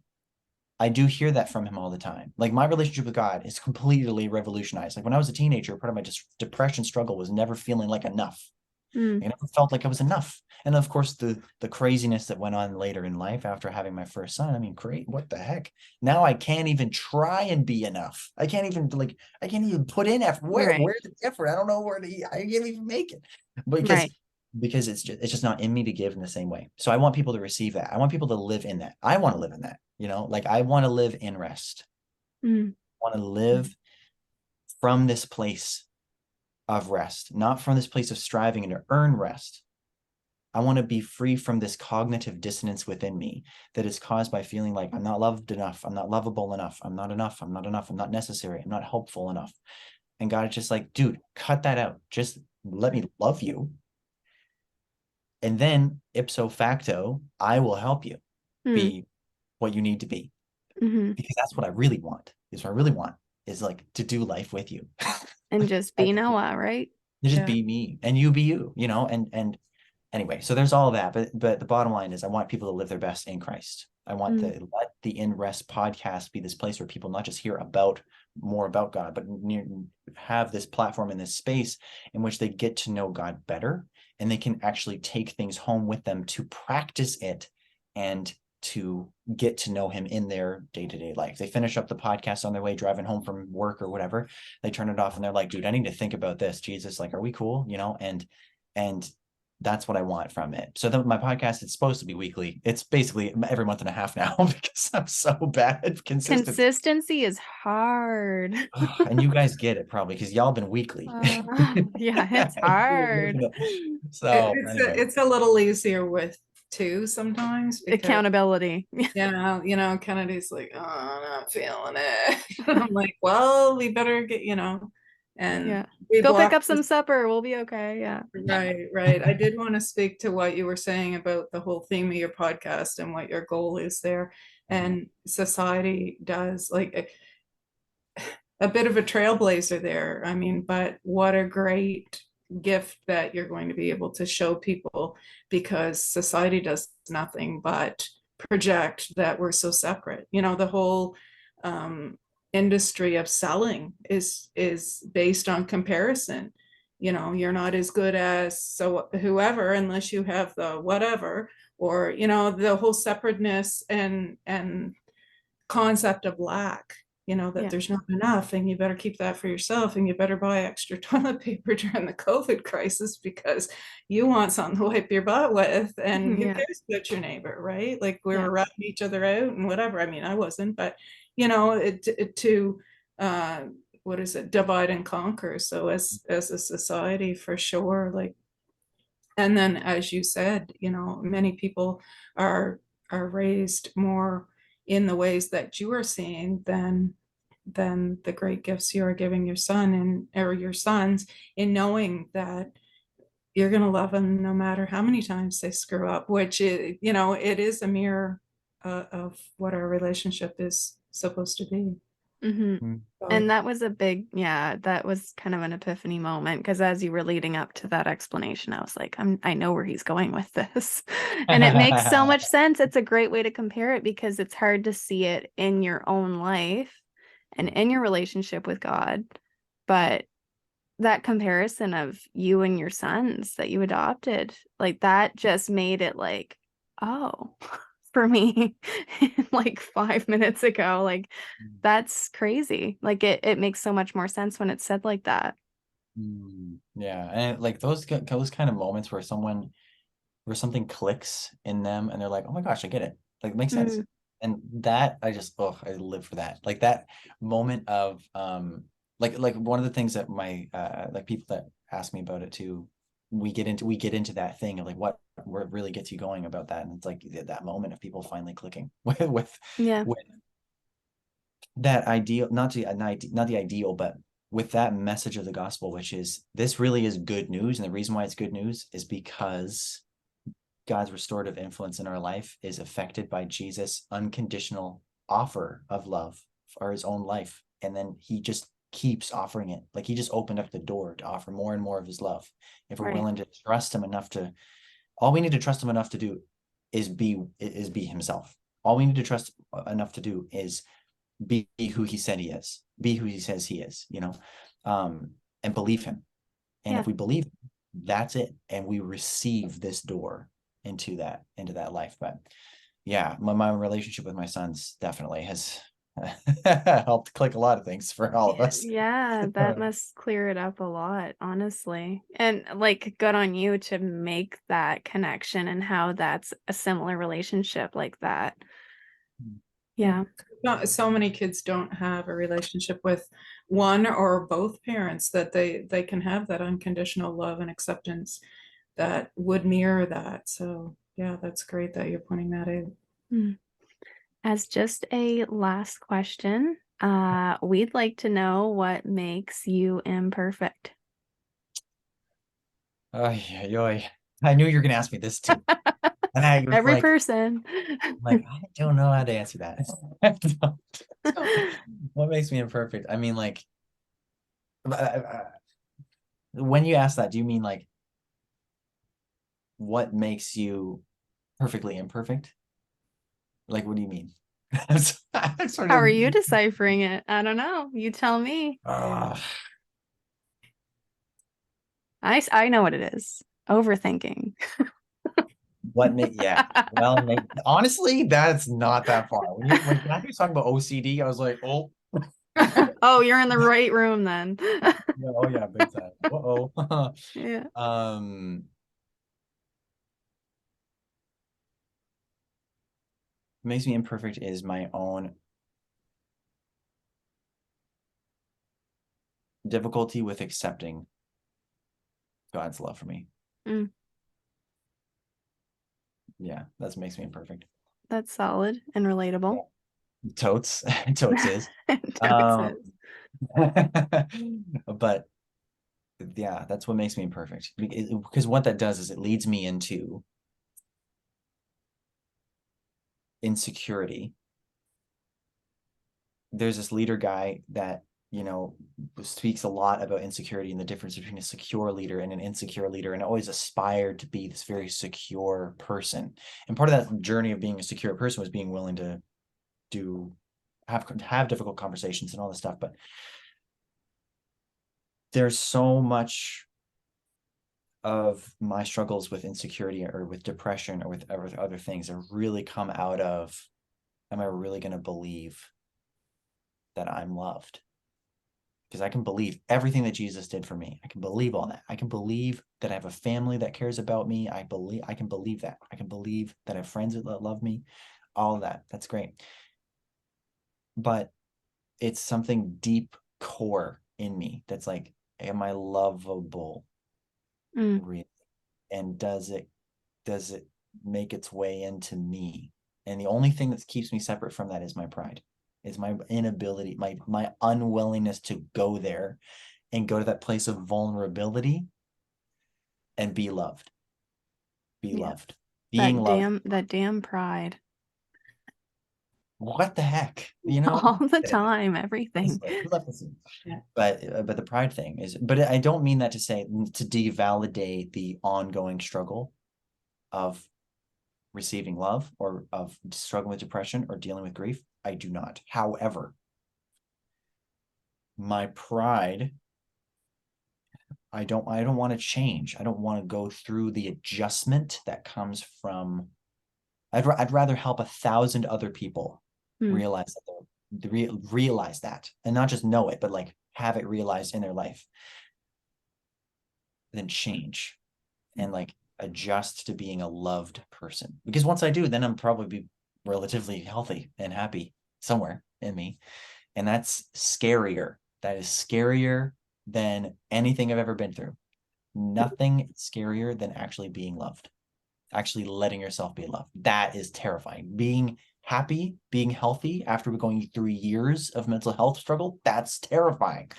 I do hear that from him all the time. Like, my relationship with God is completely revolutionized. Like, when I was a teenager, part of my depression struggle was never feeling like enough. Mm. I never felt like I was enough. And of course, the craziness that went on later in life after having my first son. I mean, great, what the heck? Now I can't even try and be enough. I can't even put in effort. Right. Where's the effort? I don't know I can't even make it. Right. Because it's just not in me to give in the same way. So I want people to receive that. I want people to live in that. I want to live in that, you know, like I want to live in rest. Mm. I want to live from this place of rest, not from this place of striving and to earn rest. I want to be free from this cognitive dissonance within me that is caused by feeling like I'm not loved enough. I'm not lovable enough. I'm not enough. I'm not enough. I'm not necessary. I'm not helpful enough. And God is just like, dude, cut that out. Just let me love you. And then ipso facto, I will help you Mm. be what you need to be. Mm-hmm. Because that's what I really want. Is what I really want is like to do life with you. And just be Noah, right? You just Yeah. be me and you be you, and anyway, so there's all of that. But the bottom line is I want people to live their best in Christ. I want to let the In Rest podcast be this place where people not just hear about more about God, but have this platform in this space in which they get to know God better, and they can actually take things home with them to practice it and to get to know him in their day-to-day life. They finish up the podcast on their way driving home from work or whatever. They turn it off and they're like, dude, I need to think about this. Jesus, like, are we cool? You know, and that's what I want from it. So my podcast, it's supposed to be weekly. It's basically every month and a half now because I'm so bad at consistency. Consistency is hard. And you guys get it probably because y'all been weekly. Yeah, it's hard. So anyway. It's a little easier with two sometimes. Accountability. Kennedy's like, oh, I'm not feeling it. I'm like, well, we better get, and go pick up some supper. We'll be okay. Yeah. Right. I did want to speak to what you were saying about the whole theme of your podcast and what your goal is there. And society does like a bit of a trailblazer there. I mean, but what a great gift that you're going to be able to show people, because society does nothing but project that we're so separate. The whole industry of selling is based on comparison. You're not as good as so whoever unless you have the whatever, or the whole separateness and concept of lack, that there's not enough and you better keep that for yourself, and you better buy extra toilet paper during the COVID crisis because you want something to wipe your butt with, and who cares about your neighbor, right? Like we were ratting each other out and whatever. I mean, I wasn't, but what is it, divide and conquer. So as a society, for sure, like, and then as you said, many people are raised more in the ways that you are seeing than the great gifts you are giving your son or your sons, in knowing that you're going to love them no matter how many times they screw up, which it is a mirror of what our relationship is supposed to be. And that was that was kind of an epiphany moment, because as you were leading up to that explanation, I was like, I know where he's going with this. And it makes so much sense. It's a great way to compare it, because it's hard to see it in your own life and in your relationship with God. But that comparison of you and your sons that you adopted, like that just made it like, oh, for me, like 5 minutes ago, like that's crazy. Like it makes so much more sense when it's said like that. Yeah. And like those kind of moments where something clicks in them and they're like, oh my gosh, I get it. Like it makes sense. And that I live for that. Like that moment of like one of the things that my like people that ask me about it too, we get into that thing of like what really gets you going about that. And it's like that moment of people finally clicking with that ideal, not the ideal, but with that message of the gospel, which is this really is good news. And the reason why it's good news is because God's restorative influence in our life is affected by Jesus' unconditional offer of love for his own life. And then he just keeps offering it. Like he just opened up the door to offer more and more of his love. If we're willing to trust him enough all we need to trust him enough to do is be himself. All we need to trust enough to do is be who he said he is, be who he says he is, and believe him. And if we believe him, that's it. And we receive this door into that life. But yeah, my relationship with my sons definitely has helped click a lot of things for all of us. Yeah, that must clear it up a lot, honestly. And like, good on you to make that connection and how that's a similar relationship like that. Yeah. So many kids don't have a relationship with one or both parents that they can have that unconditional love and acceptance that would mirror that. So yeah, that's great that you're pointing that out. As just a last question, we'd like to know what makes you imperfect. Oh yeah, I knew you were gonna ask me this too. And every person. Like, I don't know how to answer that. What makes me imperfect? I mean, like, when you ask that, do you mean like what makes you perfectly imperfect? Like, what do you mean? I'm sort How of, are you deciphering it? I don't know. You tell me. uh, I know what it is. Overthinking. yeah. Well, honestly, that's not that far. When Kathy was talking about OCD, I was like, oh, Oh, you're in the right room then. yeah, oh yeah, big time. Uh-oh. Yeah. Makes me imperfect is my own difficulty with accepting God's love for me. Mm, Yeah, that makes me imperfect. that's solid and relatable. Totes, totes is. Totes Um, is. but yeah, that's what makes me imperfect. Because what that does is it leads me into insecurity. There's this leader guy that, speaks a lot about insecurity and the difference between a secure leader and an insecure leader, and always aspired to be this very secure person. And part of that journey of being a secure person was being willing to have difficult conversations and all this stuff. But there's so much of my struggles with insecurity or with depression or with other things that really come out of, am I really going to believe that I'm loved? Because I can believe everything that Jesus did for me. I can believe all that. I can believe that I have a family that cares about me. I can believe that. I can believe that I have friends that love me. All of that. That's great. But it's something deep core in me that's like, am I lovable? Mm, Really? And does it make its way into me? And the only thing that keeps me separate from that is my pride, is my inability, my unwillingness to go there and go to that place of vulnerability and be loved. yeah. Being loved. That damn pride. What the heck? All the time, everything. Who left the scene? Yeah. But the pride thing is, but I don't mean that to say to devalidate the ongoing struggle of receiving love or of struggling with depression or dealing with grief. I do not. However, my pride, I don't want to change. I don't want to go through the adjustment that comes from, I'd rather help 1,000 other people Mm, realize that realize that, and not just know it, but like have it realized in their life, than change and like adjust to being a loved person. Because once I do, then I'm probably be relatively healthy and happy somewhere in me. And that's scarier. That is scarier than anything I've ever been through. Nothing scarier than actually being loved, actually letting yourself be loved. That is terrifying. Being happy, being healthy after going through years of mental health struggle, that's terrifying.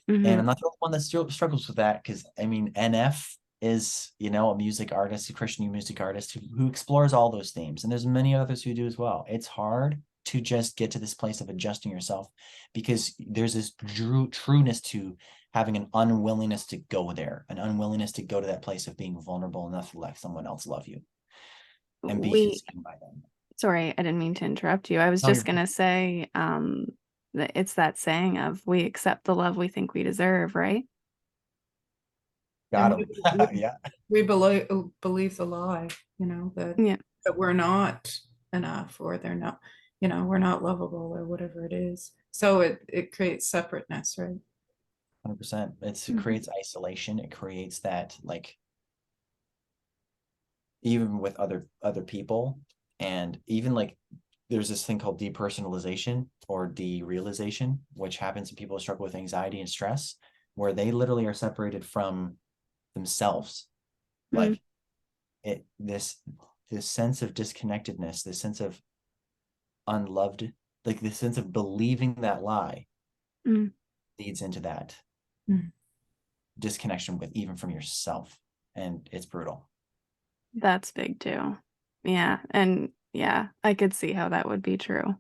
And I'm not the only one that struggles with that, because I mean, NF is, a music artist, a Christian music artist who explores all those themes. And there's many others who do as well. It's hard to just get to this place of adjusting yourself, because there's this trueness to having an unwillingness to go there, an unwillingness to go to that place of being vulnerable enough to let someone else love you and be we consumed by them. Sorry, I didn't mean to interrupt you. I was No, just gonna say, that it's that saying of we accept the love we think we deserve, right? And got him. Yeah. we believe the lie, that Yeah. we're not enough, or they're not, we're not lovable, or whatever it is. So it creates separateness, right? 100%. It Mhm. creates isolation. It creates that, like, even with other people, and even like there's this thing called depersonalization or derealization, which happens when people struggle with anxiety and stress, where they literally are separated from themselves. Mm, Like this sense of disconnectedness, this sense of unloved, like this sense of believing that lie mm. leads into that Mm. disconnection with even from yourself. And it's brutal. That's big too. Yeah. And yeah, I could see how that would be true.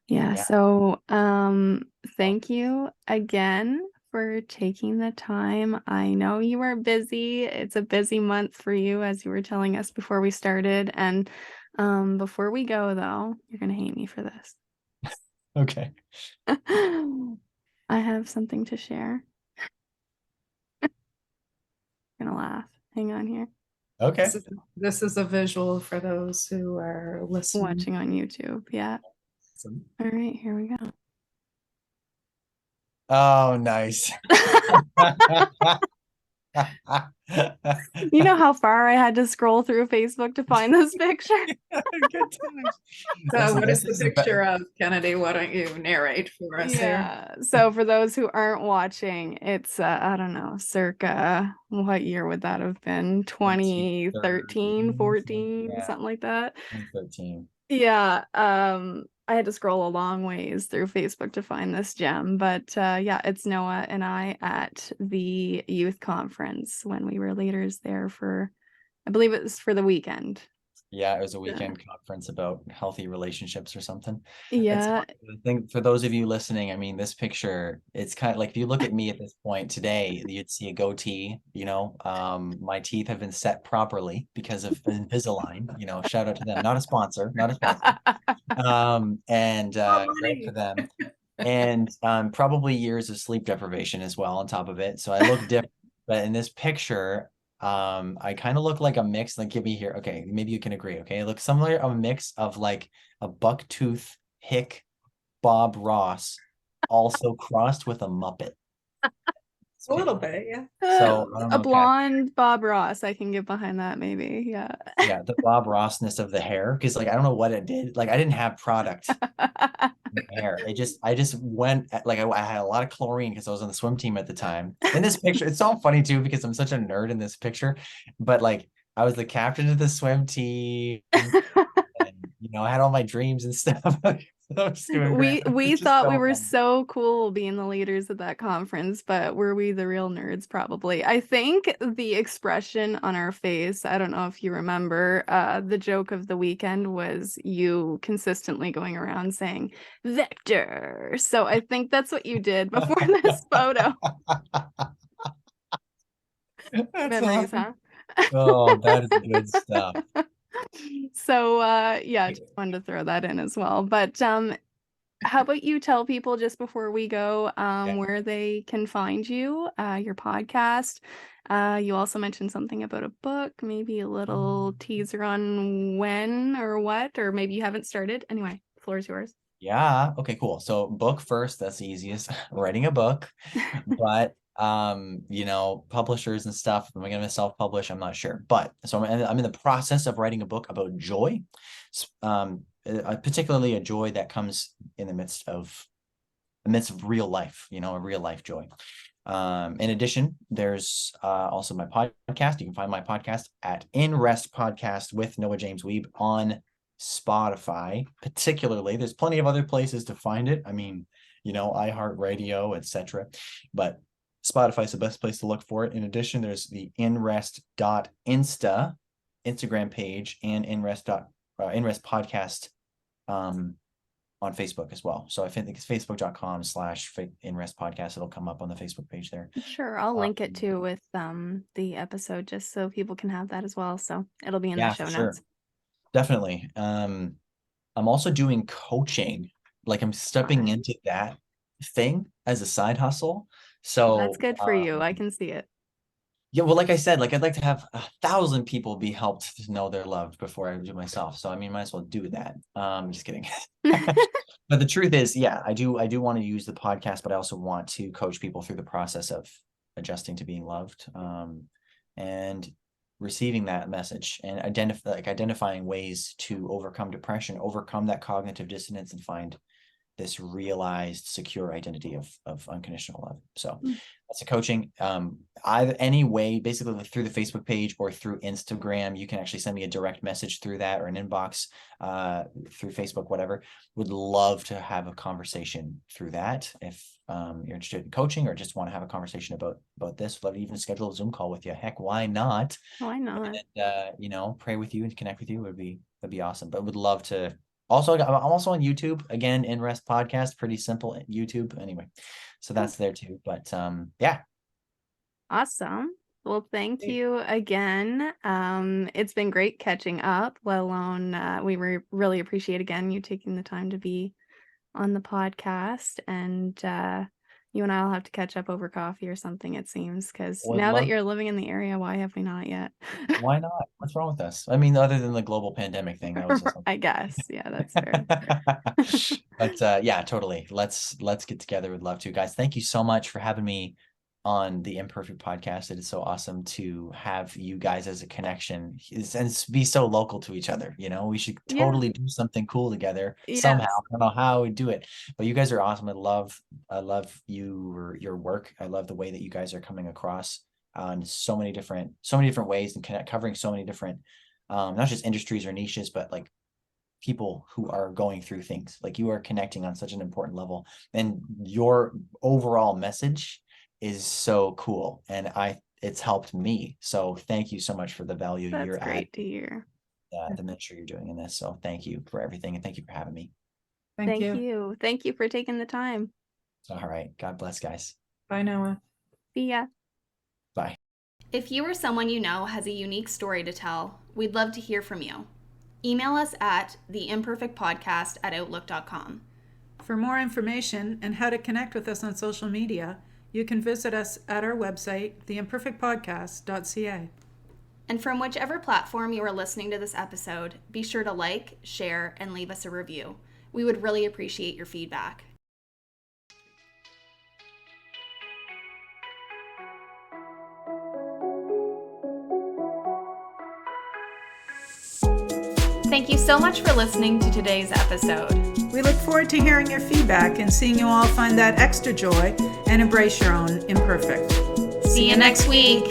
Yeah. Yeah. So, thank you again for taking the time. I know you are busy. It's a busy month for you, as you were telling us before we started. And Before we go though, you're gonna hate me for this. Okay. I have something to share. Gonna laugh. Hang on here. Okay. This is a visual for those who are listening. Watching on YouTube. Yeah. Awesome. All right, here we go. Oh, nice. You know how far I had to scroll through Facebook to find this picture? Good times. So what is This the picture of, Kennedy? Why don't you narrate for us here? Yeah. So for those who aren't watching, it's I don't know, circa what year would that have been? 2013, 14, yeah, something like that. 2013. Yeah. I had to scroll a long ways through Facebook to find this gem, but yeah, it's Noah and I at the youth conference when we were leaders there for, I believe it was for the weekend. Yeah, it was a weekend conference about healthy relationships or something. Yeah. I think for those of you listening, I mean, this picture, it's kind of like if you look at me at this point today, you'd see a goatee, you know. My teeth have been set properly because of Invisalign, you know, shout out to them. Not a sponsor, not a sponsor. And great for them. And probably years of sleep deprivation as well on top of it. So I look different. But in this picture, I kind of look like a mix. Like, give me here. Okay, maybe you can agree. Okay, it looks similar a mix of like a bucktooth hick Bob Ross, also crossed with a Muppet. A little bit, yeah. So I don't A know, Kat. blonde Bob Ross, I can get behind that maybe. Yeah. Yeah, the Bob Rossness of the hair, because like I don't know what it did. Like I didn't have product in the hair. I just went like I had a lot of chlorine because I was on the swim team at the time. In this picture, it's so funny too because I'm such a nerd in this picture, but like I was the captain of the swim team, and you know I had all my dreams and stuff. I was doing great. We It's just thought we so were funny. so cool being the leaders at that conference, but were we the real nerds? Probably. I think the expression on our face, I don't know if you remember, the joke of the weekend was you consistently going around saying Vector. So I think that's what you did before this photo. That's Memories, awesome. huh? Oh, that is good stuff. So yeah, just wanted to throw that in as well. But how about you tell people just before we go Yeah. where they can find you, your podcast. You also mentioned something about a book, maybe a little teaser on when or what, or maybe you haven't started. Anyway, the floor is yours. Yeah. Okay, cool. So book first, that's the easiest. Writing a book. But you know, publishers and stuff, am I gonna self-publish? I'm not sure. But so I'm in the process of writing a book about joy. Particularly a joy that comes in the midst of real life, you know, a real life joy. In addition, there's also my podcast. You can find my podcast at In Rest Podcast with Noah James Wiebe on Spotify. Particularly, there's plenty of other places to find it. I mean, you know, iHeartRadio, etc. But Spotify is the best place to look for it. In addition, there's the inrest.insta Instagram page and inrest podcast on Facebook as well. So I think it's facebook.com/inrest podcast. It'll come up on the Facebook page there. Sure, I'll link it too with the episode just so people can have that as well. So it'll be in the show notes. Definitely. I'm also doing coaching. Like I'm stepping into that thing as a side hustle. So that's good for you. I can see it. Yeah, well, like I said, like I'd like to have 1,000 people be helped to know they're loved before I do myself. So I mean, might as well do that. Just kidding. But the truth is, yeah, I do want to use the podcast, but I also want to coach people through the process of adjusting to being loved, and receiving that message and identifying ways to overcome depression, overcome that cognitive dissonance, and find this realized secure identity of unconditional love. So that's a coaching. Either any way, basically through the Facebook page or through Instagram, you can actually send me a direct message through that or an inbox through Facebook, whatever. Would love to have a conversation through that. If you're interested in coaching or just want to have a conversation about this, love to even schedule a Zoom call with you. Heck, why not? Why not? And, you know, pray with you and connect with you that'd be awesome. But would love to. Also, I'm also on YouTube again, In Rest Podcast, pretty simple YouTube anyway. So that's there too. But yeah. Awesome. Well, thank Great. you again. It's been great catching up, let alone really appreciate again you taking the time to be on the podcast. And you and I'll have to catch up over coffee or something, it seems, because Would now that love. you're living in the area, why have we not yet? Why not? What's wrong with us? I mean, other than the global pandemic thing, I was just I guess. Yeah, that's fair. But yeah, totally. Let's get together. Would love to, guys. Thank you so much for having me on the Imperfect Podcast. It is so awesome to have you guys as a connection and be so local to each other. You know, we should Yeah. totally do something cool together somehow. Yes. I don't know how we do it, but you guys are awesome. I love your work. I love the way that you guys are coming across in so many different ways and covering so many different not just industries or niches, but like people who are going through things. Like, you are connecting on such an important level, and your overall message is so cool, and it's helped me. So thank you so much for the value That's you're great to hear. the ministry you're doing in this. So thank you for everything, and thank you for having me. Thank Thank you. you. Thank you for taking the time. All right, God bless, guys. Bye, Noah. See ya. Bye. If you or someone you know has a unique story to tell, we'd love to hear from you. Email us at theimperfectpodcast@outlook.com. For more information and how to connect with us on social media, you can visit us at our website, theimperfectpodcast.ca. And from whichever platform you are listening to this episode, be sure to like, share, and leave us a review. We would really appreciate your feedback. Thank you so much for listening to today's episode. We look forward to hearing your feedback and seeing you all find that extra joy and embrace your own imperfect. See you next week.